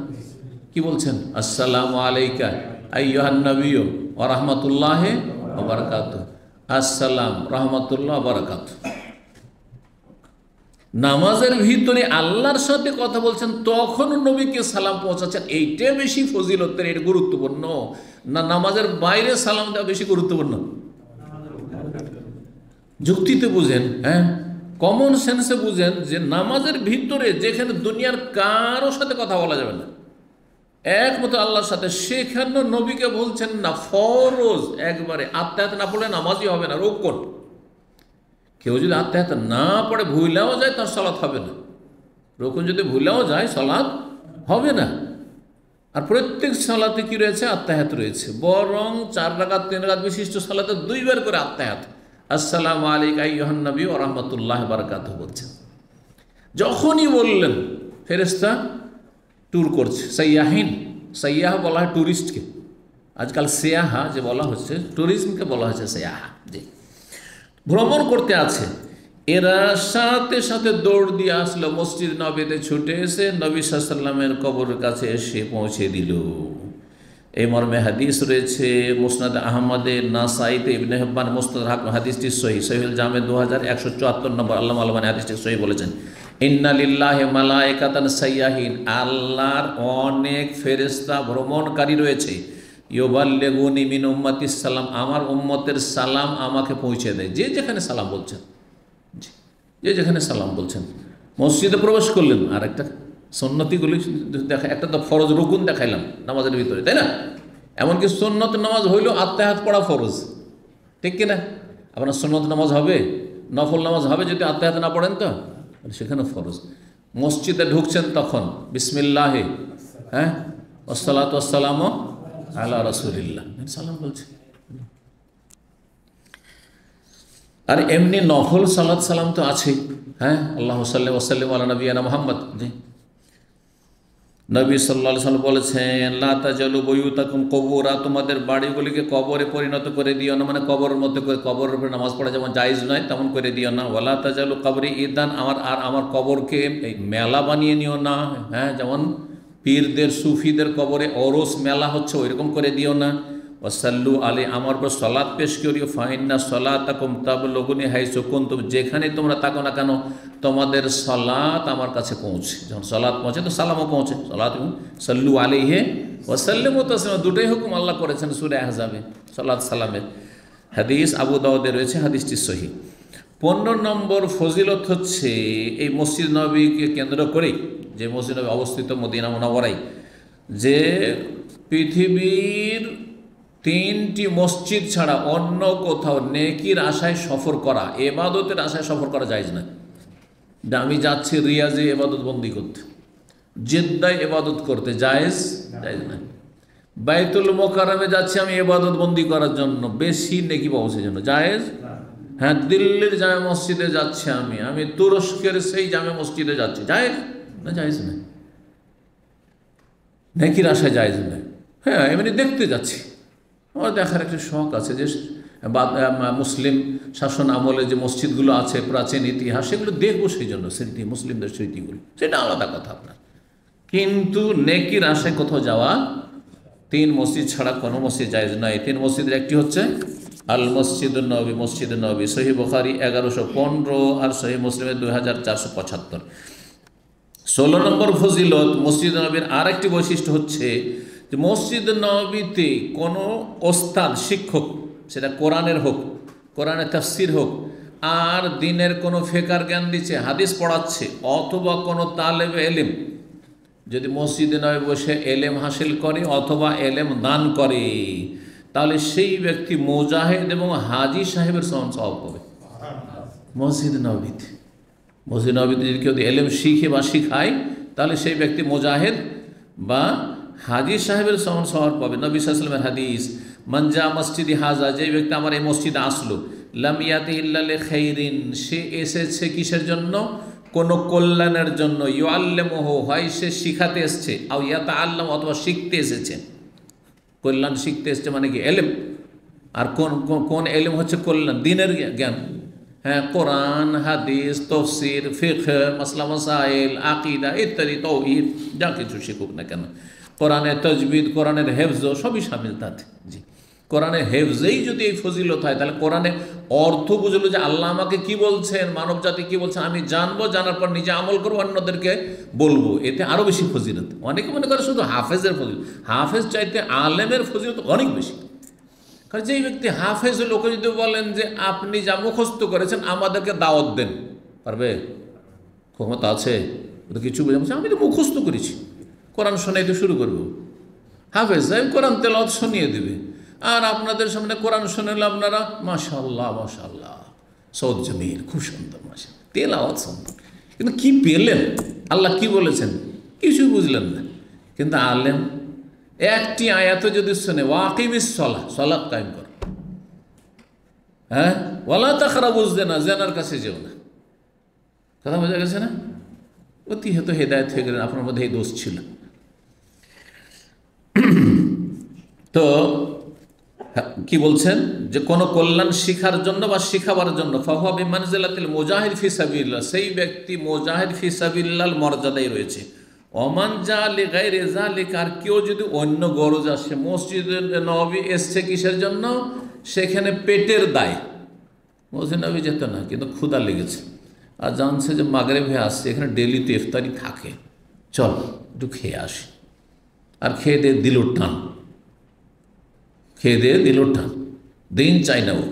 S1: কি বলছেন? আসসালামু আলাইকা আইয়ুহান নবিয়্যু ওয়া রাহমাতুল্লাহি ওয়া বারাকাতুহু, আসসালাম রাহমাতুল্লাহ ওয়া বারাকাতুহু। নামাজের ভিতরে আল্লাহর সাথে কথা বলছেন, তখন নবীকে সালাম পৌঁছাচ্ছেন, এইটা বেশি ফজিলতের, এটা গুরুত্বপূর্ণ না নামাজের বাইরে সালাম দেওয়া বেশি গুরুত্বপূর্ণ? যুক্তিতে বুঝেন, হ্যাঁ কমন সেন্সে বুঝেন যে নামাজের ভিতরে যেখানে দুনিয়ার কারো সাথে কথা বলা যাবে না, একমাত্র আল্লাহর সাথে, সেখানে নবীকে বলছেন না ফরজ একবারে, আত্মায়াত না পড়লে নামাজই হবে না, রোকন। কেউ যদি আত্মায়াত না পড়ে ভুলেও যায় তার সালাত হবে না। রোকন যদি ভুলেও যায় সালাত হবে না। আর প্রত্যেক সালাতে কি রয়েছে? আত্মায়াত রয়েছে। বরং 4 রাকাত 3 রাকাত বিশিষ্ট সালাতে 2 বার করে আত্মায়াত, আসসালামু আলাইকা আইয়ুহান নবী ওয়া রাহমাতুল্লাহি ওয়া বারাকাতুহু বলছেন। যখনই বললেন ফেরেশতা ট্যুর করছে, সাইয়াহিন, সাইয়াহ বলা হয় ট্যুরিস্টকে, আজকাল সিয়াহা যে বলা হচ্ছে, ট্যুরিজমকে বলা হচ্ছে সিয়াহা। জি, ভ্রমণ করতে আছে, এরা সাথে সাথে দৌড় দিয়ে আসলো মসজিদ নববীতে, ছুটে এসে নবী সাল্লাল্লাহু আলাইহি ওয়াসাল্লামের কবরের কাছে এসে পৌঁছে দিল। এই মর্মে হাদিস রয়েছে মুসনাদ আহমদে, নাসাইতে, ইবনে হিব্বান মুস্তাদরাক, হাদিসটি সহিহ। সহিহুল জামে 2174 নম্বর, আল্লামা আলবানী হাদিসটি সহিহ বলেছেন। ইন্না লিল্লাহি মালায়েকাতান সাইয়াহিন, আল্লাহর অনেক ফেরেশতা ভ্রমণকারী রয়েছে, ইউবাল্লিগুনি মিন উম্মাতিস সালাম, আমার উম্মতের সালাম আমাকে পৌঁছে দেয়। যে যেখানে সালাম বলছেন, যে যেখানে সালাম বলছেন। মসজিদে প্রবেশ করলেন, আর একটা সুন্নতিগুলি দেখা, একটা তো ফরজ রুকুন দেখাইলাম নামাজের ভিতরে, তাই না? এমনকি সুন্নত নামাজ হইলেও আত্মায়াত পড়া ফরজ, ঠিক কিনা? আপনার সুন্নত নামাজ হবে, নফল নামাজ হবে যদি আত্মায়াত না পড়েন, তো সেখানে ফরজ। মসজিদে ঢুকছেন তখন বিসমিল্লাহ, হ্যাঁ, ওয়াসসালাতু ওয়াসসালামু আলা রাসূলিল্লাহ, সালাম বলছে। আর এমনি নফল সালাত সালাম তো আছেই। হ্যাঁ, আল্লাহু সাল্লি ওয়া সাল্লিম আলা নবিয়িনা মুহাম্মদ। জি, নবী সাল্লাল্লাহু আলাইহি ওয়াসাল্লাম বলেছেন, লা তাজালু বুয়ুতাকুম কুবুরা, তোমাদের বাড়িগুলিকে কবরে পরিণত করে দিও না, মানে কবরের মধ্যে করে, কবরের উপরে নামাজ পড়া যেমন জায়েজ নয় তেমন করে দিও না। ওয়ালা তাজালু কবরি ঈদান, আমার কবরকে এই মেলা বানিয়ে নিও না। হ্যাঁ, যেমন পীরদের সুফিদের কবরে অরস মেলা হচ্ছে ওইরকম করে দিও না। ওয়াসাল্লু আলী, আমার উপর সলাৎ পেশ করিও, ফাইন্না সলাতাকুম তাবলুগুনি হাইসু কুনতুম, যেখানে তোমরা থাকো না কেন তোমাদের সলাৎ আমার কাছে পৌঁছে। যখন সলাৎ পৌঁছে তো সালামও পৌঁছে। সলাৎ সাল্লু আলাইহি ওয়া সাল্লিমু তাসলিমা, দুটোই হুকুম আল্লাহ করেছেন সূরা আহজাবে, সলাৎ সালামের। হাদিস আবু দাউদে রয়েছে, হাদিসটি সহিহ। 15 নম্বর ফজিলত হচ্ছে এই মসজিদ নববীকে কেন্দ্র করেই, যে মসজিদ নববী অবস্থিত মদিনা মুনাওয়ারায়, যে পৃথিবীর 3টি মসজিদ ছাড়া অন্য কোথাও নেকির আশায় সফর করা, এবাদতের আশায় সফর করা জায়েজ না। আমি যাচ্ছি রিয়াজে এবাদত বন্দি করতে, জেদ্দায় এবাদত করতে, জায়েজ না। বাইতুল মোকাররমে যাচ্ছি আমি এবাদত বন্দি করার জন্য, বেশি নেকি পাবো সেই জন্য, জায়েজ। হ্যাঁ, দিল্লির জামে মসজিদে যাচ্ছি আমি তুরস্কের সেই জামে মসজিদে যাচ্ছি, জায়েজ না? জায়েজ না, নেকির আশায় জায়েজ না। হ্যাঁ, এমনি দেখতে যাচ্ছি, আমার দেখার একটা শখ আছে যে মুসলিম শাসন আমলে যে মসজিদগুলো আছে প্রাচীন ইতিহাস, সেগুলো দেখবো, সেই জন্য স্মৃতি, মুসলিমদের স্মৃতিগুলো, সেটা আলাদা কথা আপনার। কিন্তু নেকির আশায় কোথাও যাওয়া, 3 মসজিদ ছাড়া কোনো মসজিদ জায়েজ নয়। 3 মসজিদের একটি হচ্ছে আল মসজিদুন নবী, মসজিদ নবী, সহিহ বুখারী 1115 আর সহিহ মুসলিমে 2475। 16 নম্বর ফজিলত মসজিদ নবীর আরেকটি বৈশিষ্ট্য হচ্ছে যে মসজিদ নববীতে কোনো ওস্তাদ, শিক্ষক, সেটা কোরআনের হোক, কোরআনের তাফসির হোক, আর দিনের কোনো ফিকহ জ্ঞান দিচ্ছে, হাদিস পড়াচ্ছে, অথবা কোনো তালেবে ইলম যদি মসজিদে নববী বসে এলেম হাসিল করে অথবা এলেম দান করে, তাহলে সেই ব্যক্তি মুজাহিদ এবং হাজি সাহেবের সমান সওয়াব পাবে। মসজিদ নববীতে, মসজিদ নববীতে যদি কেউ এলেম শিখে বা শিখায়, তাহলে সেই ব্যক্তি মুজাহিদ বা হাজি সাহেবের সমান সওয়াব পাবে। নবী সাল্লাল্লাহু আলাইহি ওয়াসাল্লামের হাদিস, মান জা মসজিদি হাজা, যে ব্যক্তি আমার এই মসজিদে আসলো, লাম ইয়াতি ইল্লা লিখাইরিন, সে এসেছে কিসের জন্য? কোনো কল্যাণের জন্য। ইউআল্লিমুহু, হয় সে শিখাতে এসছে, আও ইয়াতাআল্লাম, অথবা শিখতে এসেছে। কল্যাণ শিখতে এসছে মানে কি? এলেম। আর কোন এলেম হচ্ছে কল্যাণ? দিনের জ্ঞান। হ্যাঁ, কোরআন, হাদিস, তাফসীর, ফিকহ, মাসলা মাসাইল, আকীদা ইত্যাদি, তাওহীদ, যা কিছু শিখুক না কেন, কোরআনের তাজবিদ, কোরআনের হেফজ, সবই শামিল তাতে। জি, কোরআনের হেফজেই যদি এই ফজিলত হয়, তাহলে কোরআনের অর্থ বুঝলো যে আল্লাহ আমাকে কি বলছেন, মানব জাতি কি বলছেন, আমি জানবো, জানার পর নিজে আমল করবো, অন্যদেরকে বলবো, এতে আরও বেশি ফজিলত। অনেকে মনে করে শুধু হাফেজের ফজিলত, হাফেজ চাইতে আলেমের ফজিলত অনেক বেশি। কারণ যেই ব্যক্তি হাফেজ, লোকে যদি বলেন যে আপনি যা মুখস্থ করেছেন আমাদেরকে দাওয়াত দেন, পারবে? ক্ষমতা আছে? কিছু বুঝে বলছে আমি তো মুখস্থ করেছি, কোরআন শোনাইতে শুরু করবো। হাফেজ সাহেব কোরআন তেলাওয়াত শুনিয়ে দেবে, আর আপনাদের সামনে কোরআন শুনলে আপনারা মাশাআল্লাহ মাশাআল্লাহ, সৌদ জমিল, খুব সুন্দর, মাশাআল্লাহ, তেলাওয়াত সুন্দর, কিন্তু কি পেলেন? আল্লাহ কি বলেছেন কিছু বুঝলেন না। কিন্তু আলেম একটি আয়াত যদি শুনে, ওয়াকিমিস সালাহ, সালাত কায়েম কর, হ্যাঁ, ওয়ালা তাকরাবুজ জিনা, জিনার কাছে যেও না। কথা বোঝা গেছে না? অতি হয়তো হেদায়েত হয়ে গেলেন, আপনার মধ্যে এই দোষ ছিল। তো কি বলছেন যে কোনো কল্যাণ শিখার জন্য বা শিখাবার জন্য, ফাহুয়া বিমানজিলাতিল মুজাহিদ ফি সাবিলিল্লাহ, সেই ব্যক্তি মুজাহিদ ফি সাবিলিল্লাহর মর্যাদায় রয়েছে। ওমান যা লিগাইরি যালিকা, আর কেউ যদি অন্য গরজ আসে, মসজিদে নববী এসছে কিসের জন্য? সেখানে পেটের দায়, মসজিদ নববী যেত না, কিন্তু ক্ষুধা লেগেছে, আর জানছে যে মাগরিবে আসছে, এখানে ডেলি তো ইফতারি থাকে, চল একটু খেয়ে আসি, আর খেয়ে দিয়ে দিল টান, খেয়ে দিয়ে দিল টান, দিন চাই না ও।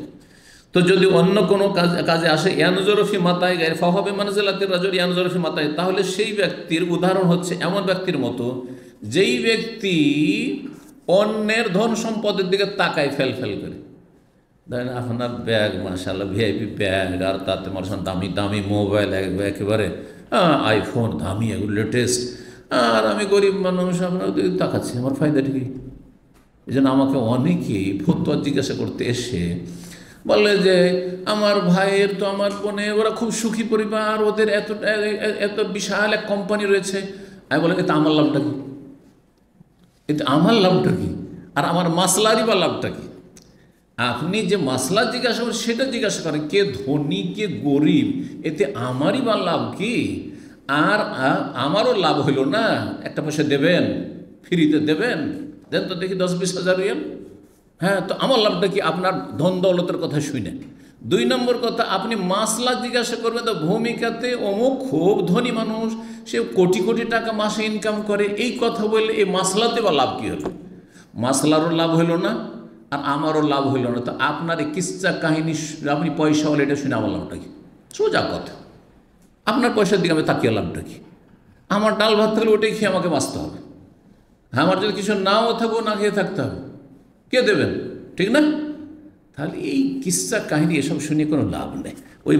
S1: তো যদি অন্য কোনো কাজে আসে, ইয়ানজুরফি মাতায় গায়ে ফাহুয়া মানজিলাতির রাজুল ইয়ানজুরফি মাতায়, তাহলে সেই ব্যক্তির উদাহরণ হচ্ছে এমন ব্যক্তির মতো যেই ব্যক্তি অন্যের ধন সম্পদের দিকে তাকায় ফেল ফেল করে। দেখেন আপনার ব্যাগ মাশাআল্লাহ ভিআইপি ব্যাগ, আর তাতে মাশাআল্লাহ দামি দামি মোবাইল, একেবারে আইফোন দামি, এগুলো লেটেস্ট, আর আমি গরিব মানুষ, আপনার তাকাচ্ছি, আমার ফায়দা ঠিকই। এই জন্য আমাকে অনেকেই ফতোয়া জিজ্ঞাসা করতে এসে বলে যে আমার ভাইয়ের তো আমার বোনের ওরা খুব সুখী পরিবার, ওদের এত এত বিশাল এক কোম্পানি রয়েছে। আমি বলে এতে আমার লাভটা কি? এতে আমার লাভটা কি? আর আমার মাসলারই বা লাভটা কি? আপনি যে মাসলা জিজ্ঞাসা করেন সেটা জিজ্ঞাসা করেন, কে ধনী কে গরিব, এতে আমারই বা লাভ কি? আর আমারও লাভ হইল না, একটা পয়সা দেবেন, ফ্রিতে দেবেন, দেন তো দেখি 10-20 হাজার রিয়াল। হ্যাঁ, তো আমার লাভটা কি আপনার ধন দৌলতের কথা শুনে? 2 নম্বর কথা, আপনি মাসলা জিজ্ঞাসা করবেন তো ভূমিকাতে অমুক খুব ধনী মানুষ, সে কোটি কোটি টাকা মাসে ইনকাম করে, এই কথা বললে এই মাসলাতে বা লাভ কী হলো? মাসলারও লাভ হইল না আর আমারও লাভ হইল না। তো আপনার এই কিচ্ছা কাহিনী আপনি পয়সা হলে এটা শুনে আমার লাভটা কি? সোজা কথা, আপনার পয়সার দিকে আমি তাকিয়ে লাভটা কি? আমার ডাল ভাত থাকলে ওটাই খেয়ে আমাকে বাঁচতে হবে। আমার যদি কিছু নাও থাকবো, না খেয়ে থাকতে হবে, কে দেবেন? ঠিক না? তাহলে এই কিস্সা কাহিনী এসব শুনে কোনো লাভ নেই। ওই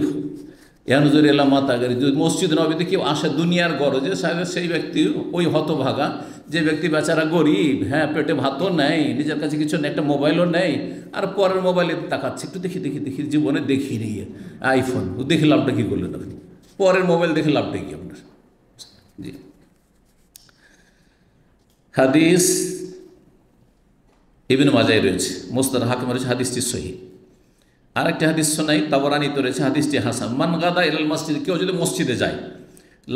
S1: ইয়ানুজুর এলামা তাগারি, যদি মসজিদ নবীতে কেউ আসে দুনিয়ার গরজে, সেই ব্যক্তি ওই হতভাগা যে ব্যক্তি বেচারা গরিব, হ্যাঁ পেটে ভাতও নেই, নিজের কাছে কিছু নেই, একটা মোবাইলও নেই, আর পরের মোবাইলে তাকাচ্ছে, একটু দেখি দেখি দেখি, জীবনে দেখি নিয়ে আইফোন, দেখে লাভটা কী করলেন আপনি? পরের মোবাইল দেখে লাভটা কি আপনার? জি। হাদিস ইবনে মাজায় রয়েছে, মুসনাদ হাকিমে রয়েছে, হাদিসটি সহিহ। আরেকটি হাদিস শোনাই, তাবরানীতে রয়েছে, হাদিসটি হাসান। মান গাদা ইলাল মসজিদ, কেউ যদি মসজিদে যায়,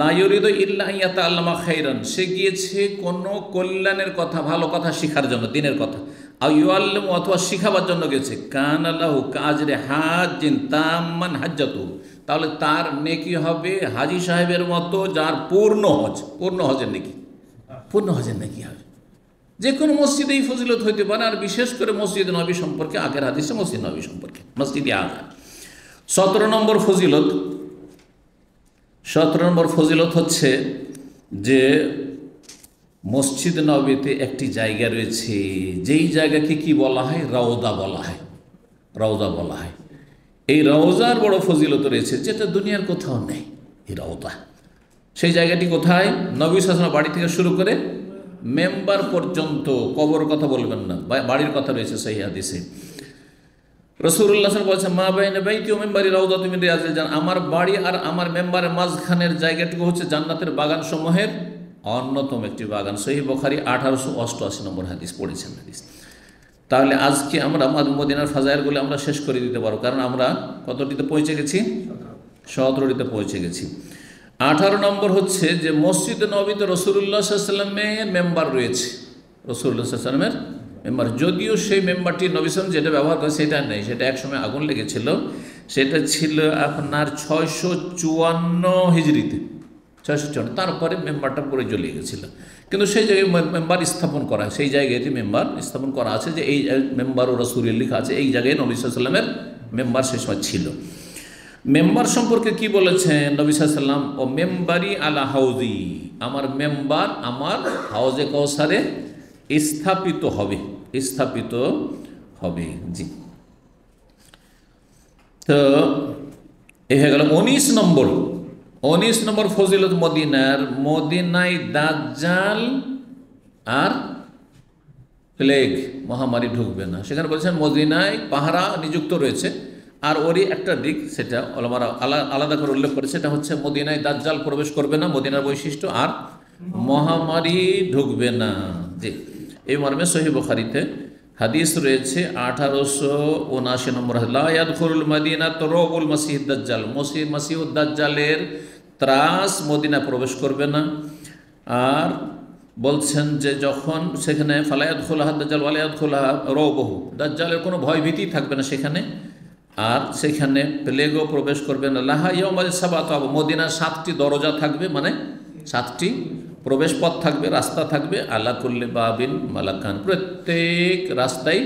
S1: লা ইউরিদু ইল্লা আন ইয়াতাআল্লামা খাইরান, সে গিয়েছে কোনো কল্যাণের কথা, ভালো কথা শিখার জন্য, দিনের কথা, আও ইউআল্লিমু, অথবা শিখাবার জন্য গেছে, কানা লাহু কাজরে হাজ্জিন তাম্মান হাজ্জাতু, তাহলে তার নেকি হবে হাজী সাহেবের মতো, যার পূর্ণ হজ, পূর্ণ হজের নেকি, পূর্ণ হজের নেকি হবে। যে কোনো মসজিদেই ফজিলত হইতে পারে, আর বিশেষ করে মসজিদ নবী সম্পর্কে, আগের হাদিসে মসজিদ নবী সম্পর্কে, মসজিদে আগা। 17 নম্বর ফজিলত, 17 নম্বর ফজিলত হচ্ছে যে মসজিদ নবীতে একটি জায়গা রয়েছে, যেই জায়গাকে কি বলা হয়? রওজা বলা হয়, রওজা বলা হয়। এই রওজার বড় ফজিলত রয়েছে, যেটা দুনিয়ার কোথাও নেই। এই রওজা, সেই জায়গাটি কোথায়? নবী সাল্লাল্লাহু আলাইহি ওয়াসাল্লাম বাড়ি থেকে শুরু করে মেম্বার পর্যন্ত, কবর কথা বলবেন না, বাড়ির কথা রয়েছে সহিহ হাদিসে। রাসূলুল্লাহ সাল্লাল্লাহু আলাইহি ওয়াসাল্লাম বলেছেন, মা বাইনা বাইতি ওয়া মিম্বারি রাউযাতুম মিন রিয়াজিল জান্নাহ, আমার বাড়ি আর আমার মেম্বারের মাঝখানের জায়গাটুকু হচ্ছে জান্নাতের বাগান সমূহের অন্যতম একটি বাগান। সহিহ বুখারী 1888 নম্বর হাদিস পড়েছেন হাদিস। তাহলে আজকে আমরা মদিনার ফাজাইলগুলো আমরা শেষ করে দিতে পারবো, কারণ আমরা কতটিতে পৌঁছে গেছি? 17টিতে পৌঁছে গেছি। 18 নম্বর হচ্ছে যে মসজিদ নবীতে রাসূলুল্লাহ সাল্লাল্লাহু আলাইহি ওয়াসাল্লামের মেম্বার রয়েছে, রাসূলুল্লাহ সাল্লাল্লাহু আলাইহি ওয়াসাল্লামের মেম্বার, যদিও সেই মেম্বারটি নবী সাল্লাল্লাহু আলাইহি ওয়াসাল্লাম যেটা ব্যবহার করে সেটা নেই, সেটা একসময় আগুন লেগেছিল, সেটা ছিল আপনার 654 হিজরিতে, 654, তারপরে মেম্বারটা পরে জ্বলে গেছিলো। কিন্তু সেই জায়গায় মেম্বার স্থাপন করা, সেই জায়গাতে মেম্বার স্থাপন করা আছে, যে এই মেম্বার ও রাসূলের লেখা আছে, এই জায়গায় নবী সাল্লাল্লাহু আলাইহি ওয়াসাল্লামের মেম্বার সে সময় ছিল। মেম্বার সম্পর্কে কি বলেছেন নবী সাল্লাল্লাহু আলাইহি ওয়াসাল্লাম? ও মেম্বারি আলা হাউজি, আমার মেম্বার আমার হাউজে কাউসারে স্থাপিত হবে, স্থাপিত হবে। জি, তো এ হয়ে গেল 19 নম্বর। 19 নম্বর ফজিলত মদিনার, মদিনায় দাজ্জাল আর প্লেগ মহামারী ঢুকবে না। সেখানে বলছেন মদিনায় পাহারা নিযুক্ত রয়েছে, আর ওরই একটা দিক, সেটা ওলামারা আলাদা করে উল্লেখ করে, সেটা হচ্ছে মদিনায় দাজ্জাল প্রবেশ করবে না, মদিনার বৈশিষ্ট্য, আর মহামারী ঢুকবে না। জি, এই মর্মে সহিহ বুখারীতে হাদিস রয়েছে 1879 নম্বর, লা ইয়াদখুলুল মাদিনাত রাউবুল মাসিহিদ দাজ্জাল, মাসিহুদ দাজ্জালের ত্রাস মদিনা প্রবেশ করবে না। আর বলছেন যে যখন সেখানে ফালা ইয়াদখুলুহা দাজ্জাল ওয়া লা ইয়াদখুলুহা রাউবুহু, দাজ্জালের কোনো ভয়ভীতি থাকবে না সেখানে, আর সেখানে প্লেগও প্রবেশ করবে না। লাহা ইয়াউমাল সাবাত, মদিনার 7টি দরজা থাকবে, মানে 7টি প্রবেশ পথ থাকবে, রাস্তা থাকবে, আলা কুল্লি বাবিন মালাকান, প্রত্যেক রাস্তায়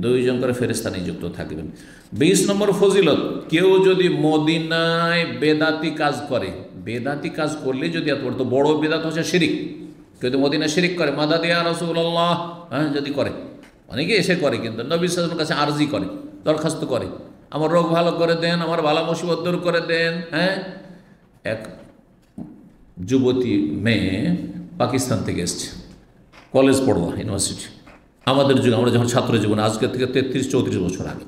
S1: 2 জন করে ফেরেশতা নিযুক্ত থাকবেন। 20 নম্বর ফজিলত, কেউ যদি মদিনায় বেদাতি কাজ করে, বেদাতি কাজ করলে যদি এত বড় বেদাত হচ্ছে শিরিক, কেউ যদি মদিনায় শিরিক করে, মাদাদ ইয়া রাসূলুল্লাহ, হ্যাঁ যদি করে, অনেকে এসে করে, কিন্তু নবী সাল্লাল্লাহু আলাইহি ওয়াসাল্লামের কাছে আরজি করে, দরখাস্ত করে, আমার রোগ ভালো করে দেন, আমার বালা মুসিবত দূর করে দেন। হ্যাঁ, এক যুবতী মেয়ে পাকিস্তান থেকে এসছে, কলেজ পড়ুয়া, ইউনিভার্সিটি, আমাদের যুগে, আমরা যখন ছাত্র জীবনে, আজকের থেকে 33-34 বছর আগে,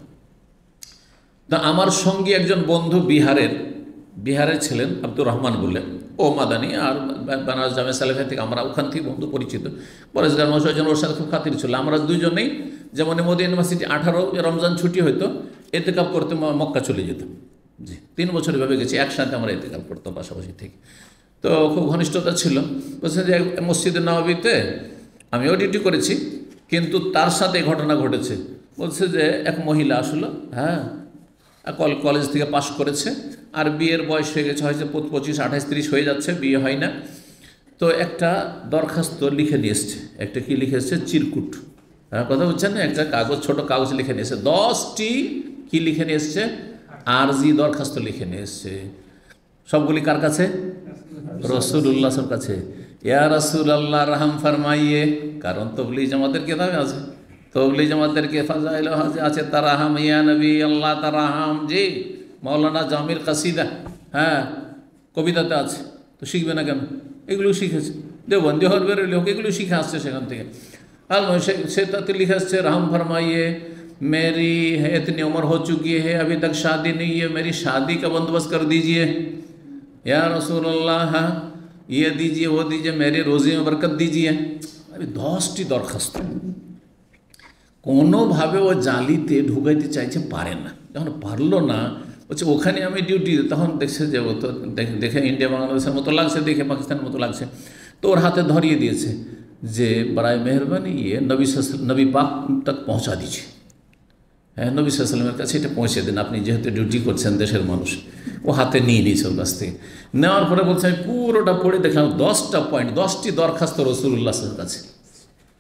S1: তা আমার সঙ্গে একজন বন্ধু বিহারের ছিলেন, আব্দুর রহমান বলে, ও মাদানি, আর বানারস জামে সালেফা থেকে আমরা ওখান থেকে বন্ধু পরিচিত। পরেশগার মশাইজন ওর সাথে খুব খাতির ছিল। আমরা দুইজনেই যেমন মদিনা ইউনিভার্সিটি 18 রমজান ছুটি হয়তো এতেকাপ করতে মক্কা চলে যেতাম। জি, 3 বছর এভাবে গেছি, একসাথে আমরা এতেকাপ করতাম পাশাপাশি থেকে। তো খুব ঘনিষ্ঠতা ছিল। বলছে যে মসজিদে নববীতে আমিও ডিউটি করেছি, কিন্তু তার সাথে ঘটনা ঘটেছে। বলছে যে এক মহিলা আসলো, হ্যাঁ, কলেজ থেকে পাশ করেছে, আর বিয়ের বয়স হয়ে গেছে, হয়তো 25, 28, 30 হয়ে যাচ্ছে, বিয়ে হয় না। তো একটা দরখাস্ত লিখে নিয়ে এসছে। একটা কি লিখে এসছে? চিরকুট। হ্যাঁ, কথা বুঝছেন না? একটা কাগজ, ছোট কাগজ লিখে নিয়ে এসছে। 10টি কি লিখে নিয়ে এসছে? আরজি দরখাস্ত লিখে নিয়ে এসছে। সবগুলি কার কাছে? রসুল্লাহর কাছে। ইয়া রাসূলুল্লাহ রহম ফরমাইয়ে। কারণ তবলিগ জামাতের কিতাবে আছে, তবলিগ জামাতের কে ফাজাইল আছে, তারাহাম ইয়া নবী আল্লাহ তারাহাম। জি, মাওলানা জামির কাসিদা, হ্যাঁ, কবিতাতে আছে। তো শিখবে না কেন? এগুলো শিখেছে, দেওবন্দি হরবের লোক এগুলো শিখে আসছে সেখান থেকে। আর সে তাতে লিখে আসছে, रहम फरमाइए मेरी है इतनी उम्र हो चुकी है, अभी तक शादी नहीं है, मेरी शादी का बंदोबस्त कर दीजिए। या रसूल अल्लाह, ये दीजिए वो दीजिए, मेरे रोज़े में बरकत दीजिए। अभी 10টি দরখাস্ত। কোনোভাবে ও জালিতে ঢুকাইতে চাইছে, পারে না। যখন পারলো না, বলছে ওখানে আমি ডিউটি, তখন দেখছে যে ও তো দেখে ইন্ডিয়া বাংলাদেশের মতো লাগছে, দেখে পাকিস্তানের মতো লাগছে। তো ওর হাতে ধরিয়ে দিয়েছে যে বড়াই মেহরবানি ইয়ে নবী পাক তক পৌঁছা দিয়েছে। হ্যাঁ, নবী সাল্লামের কাছে এটা পৌঁছে দিন, আপনি যেহেতু ডিউটি করছেন দেশের মানুষ। ও হাতে নিয়ে নিয়েছে ওর কাছ থেকে। নেওয়ার পরে বলছে আমি পুরোটা পড়ে দেখলাম 10টা পয়েন্ট, 10টি দরখাস্ত রসুল্লাহর কাছে।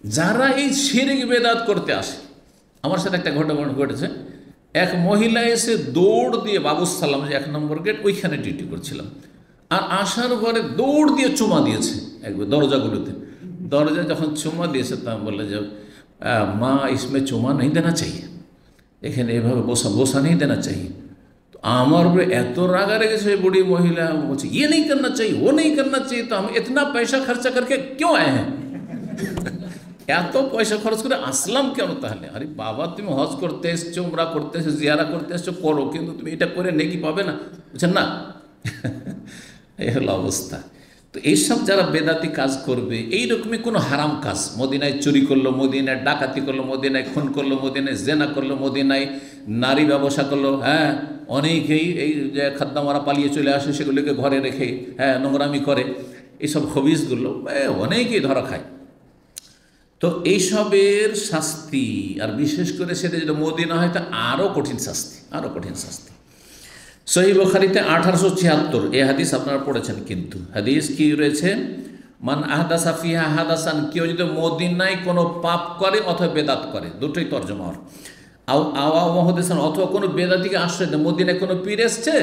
S1: যারা এই শিরক বেদাত করতে আসে, আমার সাথে একটা ঘটনা ঘটেছে। এক মহিলা এসে দৌড় দিয়ে, বাবুসালাম যে 1 নম্বর গেট, ওইখানে ডিউটি করছিলাম, আর আসার পরে দৌড় দিয়ে চুমা দিয়েছে একবার দরজাগুলোতে। দরজা যখন চুমা দিয়েছে, তা বললে যে মা ইসমে চুমা নেই দেনা চাইয়ে, এখানে এভাবে বসা नहीं देना चाहिए। तो আমার উপরে এত রাগা রেগেছে বুড়ি মহিলা, বলছে ये नहीं करना चाहिए, वो नहीं करना चाहिए, तो हम इतना पैसा खर्चा करके क्यों आए हैं? এত পয়সা খরচ করে আসলাম কেন তাহলে? আরে বাবা, তুমি হজ করতে এসছো, উমরা করতে এসছো, জিয়ারা করতে এসছো, করো, কিন্তু তুমি এটা করে নেকি পাবে না, বুঝছেন না? এই হলো অবস্থা। তো এইসব যারা বেদাতি কাজ করবে, এইরকমই কোনো হারাম কাজ, মদিনায় চুরি করলো, মদিনায় ডাকাতি করলো, মদিনায় খুন করলো, মদিনায় জেনা করলো, মদিনায় নারী ব্যবসা করলো, হ্যাঁ, অনেকেই এই যে খাদ্দামারা পালিয়ে চলে আসে, সেগুলোকে ঘরে রেখে, হ্যাঁ, নোংরামি করে, এইসব হবিসগুলো অনেকেই ধরা খায়। তো এইসবের শাস্তি, আর বিশেষ করে সেটা যদি মদিনা হয়, তা আরও কঠিন শাস্তি, আরও কঠিন শাস্তি। সহিহ বুখারীতে 1876 এই হাদিস আপনারা পড়েছেন, কিন্তু হাদিস কি রয়েছে? মান আহদাসা ফিহা হাদাসান, কেউ যদি মদিনায় কোনো পাপ করে অথবা বেদাত করে, দুটোই তর্জমা। আওয়া মহদেসান, অথবা কোনো বেদাতিকে আশ্রয় দেন। মদিনায় কোনো পীর এসছে,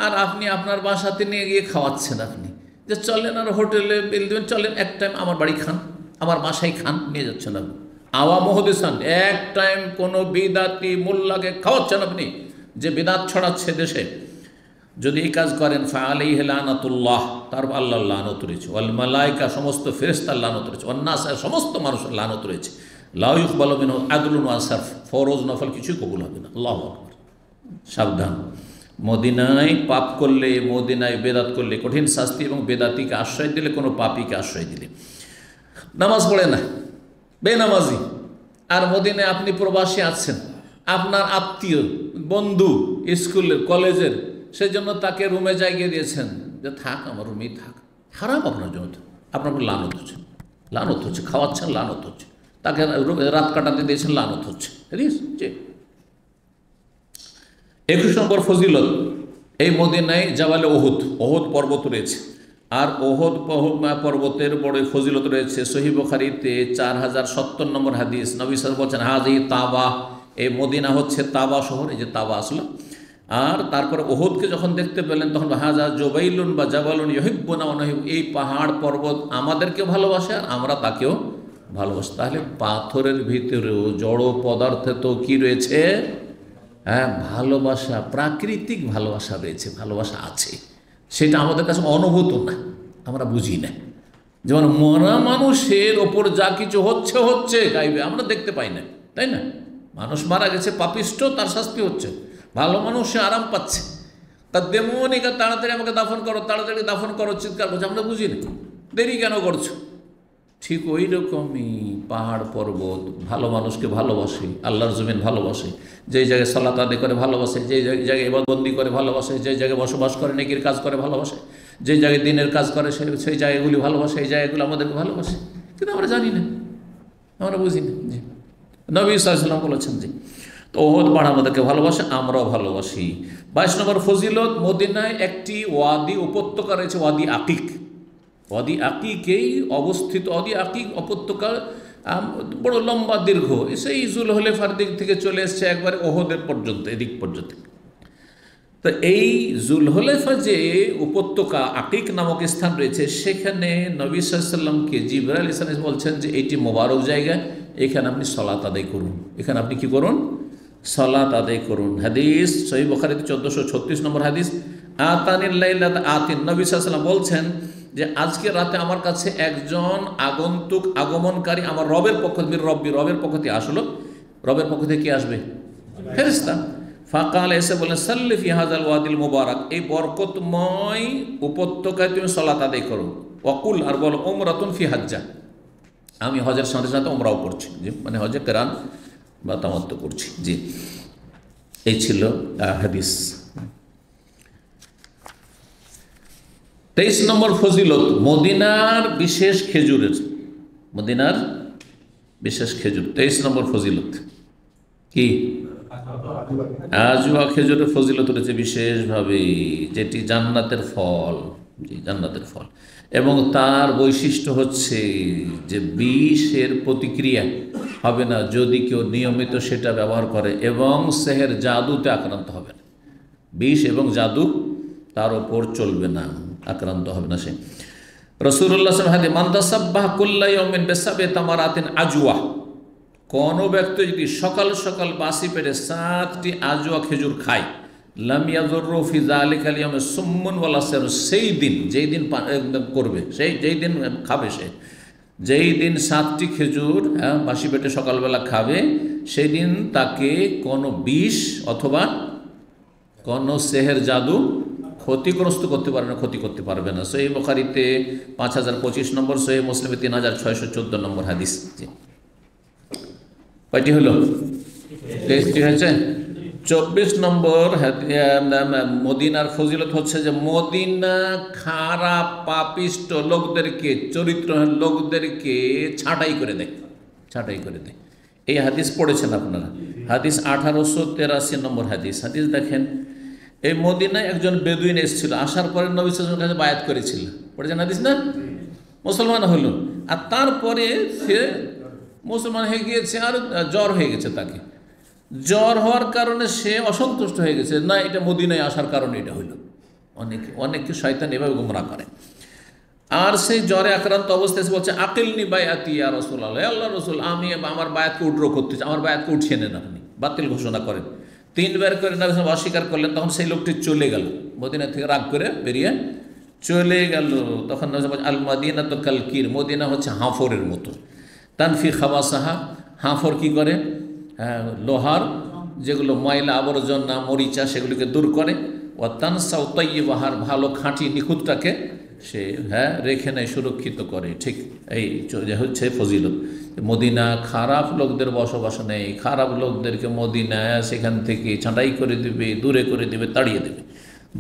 S1: আর আপনি আপনার বাসাতে নিয়ে গিয়ে খাওয়াচ্ছেন, আপনি যে চলেন আর হোটেলে বিল দেবেন, চলেন এক টাইম আমার বাড়ি খান, আমার বাসায় খান, নিয়ে যাচ্ছেন আপনি। আওয়া মহদেসান, এক টাইম কোনো বিদাতি মোল্লাকে খাওয়াচ্ছেন আপনি, যে বিদাত ছড়াচ্ছে দেশে। যদি এই কাজ করেন, ফাআলাইহি লানাতুল্লাহ, তার আল্লাহর লানত রয়েছে, ওয়াল মালায়েকা, সমস্ত ফেরেশতার লানত রয়েছে, ওয়ান নাস, সমস্ত মানুষের লানত রয়েছে। লা ইউকবালু মিনহু আদলুন ওয়া সারফ, ফরজ নফল কিছুই কবুল হবে না। আল্লাহু আকবার। সাবধান, মদিনায় পাপ করলে, মদিনায় বেদাত করলে কঠিন শাস্তি, এবং বেদাতিকে আশ্রয় দিলে, কোনো পাপীকে আশ্রয় দিলে। নামাজ পড়ে না, বেনামাজি, আর মদিনায় আপনি প্রবাসী আছেন, আপনার আত্মীয় বন্ধু স্কুলের কলেজের, সেই জন্য তাকে রুমে জায়গা দিয়েছেন যে থাক, আমার রুমেই থাক। হারাম আপনার জন্য, আপনার লানত হচ্ছে, লানত হচ্ছে, খাওয়াচ্ছেন, লানত হচ্ছে, তাকে রাত কাটাতে দিয়েছেন, লানত হচ্ছে। 21 নম্বর ফজিলত, এই মদিনায় জাবালে ওহুদ, ওহুদ পর্বত রয়েছে, আর ওহুদ পর্বতের বড় ফজিলত রয়েছে। সহিহ বুখারীতে 4070 নম্বর হাদিস, নবী সাল্লাল্লাহু আলাইহি ওয়াসাল্লাম বলেছেন, হাযিহি তাবা, এই মদিনা হচ্ছে তাবা শহর, এই যে তাবা আসলো। আর তারপরে ওহুদকে যখন দেখতে পেলেন, তখন হাযা জুবাইলুন বা জাবালুন ইউহিব্বুনা ওয়া নুহিব্বু, এই পাহাড় পর্বত আমাদেরকেও ভালোবাসে, আর আমরা তাকেও ভালোবাসি। তাহলে পাথরের ভিতরেও, জড় পদার্থে তো কি রয়েছে? হ্যাঁ, ভালোবাসা, প্রাকৃতিক ভালোবাসা রয়েছে, ভালোবাসা আছে। সেটা আমাদের কাছে অনুভূত না, আমরা বুঝি না। যেমন মরা মানুষের ওপর যা কিছু হচ্ছে গাইবে, আমরা দেখতে পাই না, তাই না? মানুষ মারা গেছে, পাপিষ্ট, তার শাস্তি হচ্ছে। ভালো মানুষ সে আরাম পাচ্ছে। কদ্দেমুনিকা, তাড়াতাড়ি আমাকে দাফন করো, তাড়াতাড়ি দাফন করো, চিৎকার করছে। আমরা বুঝি না, দেরি কেন করছো? ঠিক ওই রকমই পাহাড় পর্বত ভালো মানুষকে ভালোবাসে, আল্লাহর জমিন ভালোবাসে, যেই জায়গায় সালাত আদায় করে ভালোবাসে, যেই জায়গায় ইবাদতবন্দি করে ভালোবাসে, যেই জায়গায় বসবাস করে নেকির কাজ করে ভালোবাসে, যেই জায়গায় দিনের কাজ করে সেই জায়গাগুলি ভালোবাসে, এই জায়গাগুলো আমাদেরকে ভালোবাসে। কিন্তু আমরা জানি না, আমরা বুঝি না। জি, নবী সাল্লাল্লাহু আলাইহি ওয়াসাল্লাম বলেছেন জি। তো ওহদ পাহাড় আমাদেরকে ভালোবাসে, আমরাও ভালোবাসি। 22 নম্বর ফজিলত, মদিনায় একটি ওয়াদি উপত্যকা রয়েছে, ওয়াদি আকিক। ওয়াদি আকিকেই অবস্থিত। ওয়াদি আকিক উপত্যকা বড় লম্বা দীর্ঘ, সেই জুলহুলাইফার দিক থেকে চলে এসছে একবারে ওহদের পর্যন্ত, এদিক পর্যন্ত। তো এই জুলহুলাইফা যে উপত্যকা আকিক নামক স্থান রয়েছে, সেখানে নবী সাল্লাল্লাহু আলাইহি ওয়াসাল্লামকে জিবরাইল আলাইহিস সালাম বলছেন যে এইটি মোবারক জায়গা, এখানে আপনি সালাত আদায় করুন, এখানে আপনি কি করুন? সালাত আদায় করুন। হাদিস সহিহ বুখারীতে 1436 নম্বর হাদিস, আতানিল লাইলাত আতিন, নবী সাল্লাল্লাহু আলাইহি ওয়াসাল্লাম বলছেন যে আজকে রাতে আমার কাছে একজন আগন্তুক, আগমনকারী আমার রবের পক্ষ থেকে, রবের পক্ষ থেকে আসলো। রবের পক্ষ থেকে কি আসবে? ফেরেশতা। ফাকাল, এসে বলেন, সাল্লি ফি হাযাল ওয়াদিল মুবারাক, এই বরকতময় উপত্যকায় তুমি সালাত আদায় করো। ওয়াকুল, আর বলো, উমরাতুন ফি হাজ্জা, আমি হজের সাথে সাথে উমরাও করছি, জি, মানে হজে কেরান বা তামাত্তু করছি। জি, এই ছিল হাদিস। 23 নম্বর ফজিলত, মদিনার বিশেষ খেজুরের, মদিনার বিশেষ খেজুর। 23 নম্বর ফজিলত কি? আজওয়া খেজুরের ফজিলত রয়েছে বিশেষভাবে, যেটি জান্নাতের ফল। জি, জান্নাতের ফল। এবং তার বৈশিষ্ট্য হচ্ছে যে বিষের প্রতিক্রিয়া হবে না যদি কেউ নিয়মিত সেটা ব্যবহার করে, এবং সেহের জাদুতে আক্রান্ত হবে না। বিষ এবং জাদু তার ওপর চলবে না, আক্রান্ত হবে না সে। রাসূলুল্লাহ সাল্লাল্লাহু আলাইহি ওয়াসাল্লাম, মান তাসাব্বাহা কুল্লা ইয়াউমিন বিসাব'i তামারাতিন আজওয়া, কোনো ব্যক্তি যদি সকাল সকাল বাসি পেটে 7টি আজওয়া খেজুর খায়, লাম ইয়াযুররু ফি যালিকাল ইয়াউমি সুম্মুন ওয়ালা সার, সেই দিন, যেই দিন করবে, যেই দিন খাবে, যেই দিন 7টি খেজুর বাসি পেটে সকালবেলা খাবে, সেই দিন তাকে কোনো বিষ অথবা কোনো সেহের জাদু ক্ষতিগ্রস্ত করতে পারবে না, ক্ষতি করতে পারবে না। সহিহ বুখারীতে 5025 নম্বর, সহিহ মুসলিমে 3614 নম্বর হাদিস। জি, কয়টি হলো? 23টি হয়েছে। 24 নম্বর মদিনার ফজিলত হচ্ছে যে মদিনা খারাপ পাপিষ্ট লোকদেরকে, চরিত্রহীন লোকদেরকে ছাঁটাই করে দেয়, ছাঁটাই করে দেয়। এই হাদিস পড়েছেন আপনারা, হাদিস 1883 নম্বর হাদিস। হাদিস দেখেন, এই মদিনায় একজন বেদুইন এসেছিল, আসার পরে নবী সাল্লাল্লাহু আলাইহি ওয়াসাল্লামের কাছে বায়াত করেছিল, পড়েছেন হাদিস না? মুসলমান হলো, আর তারপরে সে মুসলমান হয়ে গিয়েছে, আর জ্বর হয়ে গেছে তাকে। জ্বর হওয়ার কারণে সে অসন্তুষ্ট হয়ে গেছে, না এটা মদিনায় আসার কারণে এটা হইল। অনেকে শয়তান এভাবে গোমরাহ করে। আর সেই জ্বরে আক্রান্ত অবস্থায় বলছে, আকিলনি বায়াতি ইয়া রাসূলুল্লাহ, আল্লাহ রসুল, আমি আমার বায়াতকে উড্র করতে চাই, আমার বায়াতকে উঠিয়ে নেন, আপনি বাতিল ঘোষণা করেন। 3 বার করে নবী সাল্লাল্লাহু অস্বীকার করলেন। তখন সেই লোকটি চলে গেল, মদিনা থেকে রাগ করে বেরিয়ে চলে গেল। তখন নবী বলছেন, আল মাদিনাতু কাল কির, মদিনা হচ্ছে হাঁফরের মতো। তানফি খাবাসাহা, হাঁফর কি করে? লোহার যেগুলো ময়লা আবর্জনা মরিচা সেগুলিকে দূর করে। ও তানসাউ তাইয়্যিবাহার, ভালো খাঁটি নিখুঁতটাকে সে রেখে নেয়, সুরক্ষিত করে। ঠিক এই হচ্ছে ফজিলত। মদিনা খারাপ লোকদের বসবাস নেই, খারাপ লোকদেরকে মদিনা সেখান থেকে ছাঁটাই করে দেবে, দূরে করে দেবে, তাড়িয়ে দেবে।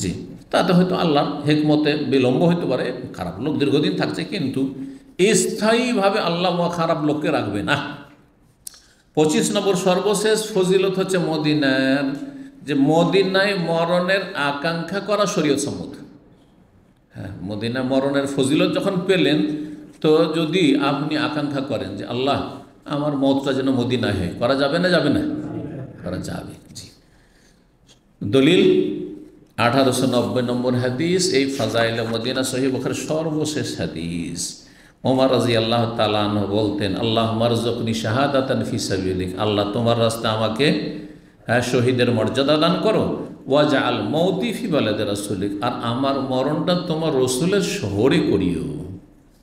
S1: জি, তাতে হয়তো আল্লাহর হেকমতে বিলম্ব হতে পারে, খারাপ লোক দীর্ঘদিন থাকছে, কিন্তু স্থায়ীভাবে আল্লাহ খারাপ লোককে রাখবে না। 25 নম্বর সর্বশেষ ফজিলত হচ্ছে মদিনার, যে মদিনায় মরণের আকাঙ্ক্ষা করা শরীয়ত সম্মত। মদিনা মরণের ফজিলত যখন পেলেন, তো যদি আপনি আকাঙ্ক্ষা করেন যে আল্লাহ আমার মওতটা যেন মদিনায় হয়, করা যাবে না? যাবে না? করা যাবে। জি, দলিল 1890 নম্বর হাদিস, এই ফাজাইলে মদিনা সহিহ বুখারীর সর্বশেষ হাদিস। ওমর রাদিয়াল্লাহু তাআলা আনহু বলতেন, আল্লাহ মারযুকনি শাহাদাতান ফি সাবিলিক, আল্লাহ তোমার রাস্তায় আমাকে শহীদের মর্যাদা দান করো। ওয়াজআল মৌতি ফি বালাদি রাসূলিক, আর আমার মরণটা তোমার রসুলের শহরে করিও,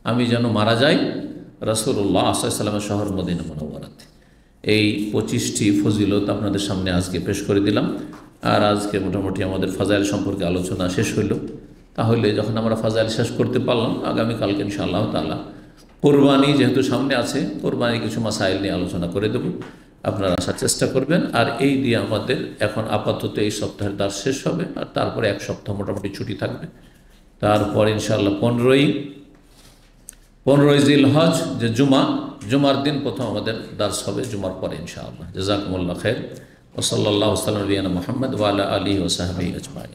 S1: আমি যেন মারা যাই রাসূলুল্লাহ সাল্লাল্লাহু আলাইহি ওয়াসাল্লামের শহর মদিনা মুনাওয়ারাতে। এই 25টি ফজিলত আপনাদের সামনে আজকে পেশ করে দিলাম। আর আজকে মোটামুটি আমাদের ফাজাইল সম্পর্কে আলোচনা শেষ হইল। তাহলে যখন আমরা ফাজাইল শেষ করতে পারলাম, আগামীকালকে ইনশাআল্লাহ তাআলা কোরবানি যেহেতু সামনে আছে, কোরবানি কিছু মাসাইল নিয়ে আলোচনা করে দেব, আপনারা আসার চেষ্টা করবেন। আর এই দিয়ে আমাদের এখন আপাতত এই সপ্তাহের দাস শেষ হবে, আর তারপরে এক সপ্তাহ মোটামুটি ছুটি থাকবে। তারপর ইনশাআল্লাহ 15ই জিলহজ যে জুমার দিন প্রথম আমাদের দার্স হবে, জুমার পরে ইনশাআল্লাহ। জাযাকুমুল্লাহ খাইর। ওয়া সাল্লাল্লাহু আলা নবিয়িনা মুহাম্মদ ওয়া আলা আলিহি ওয়া সাহবিহি আজমাইন।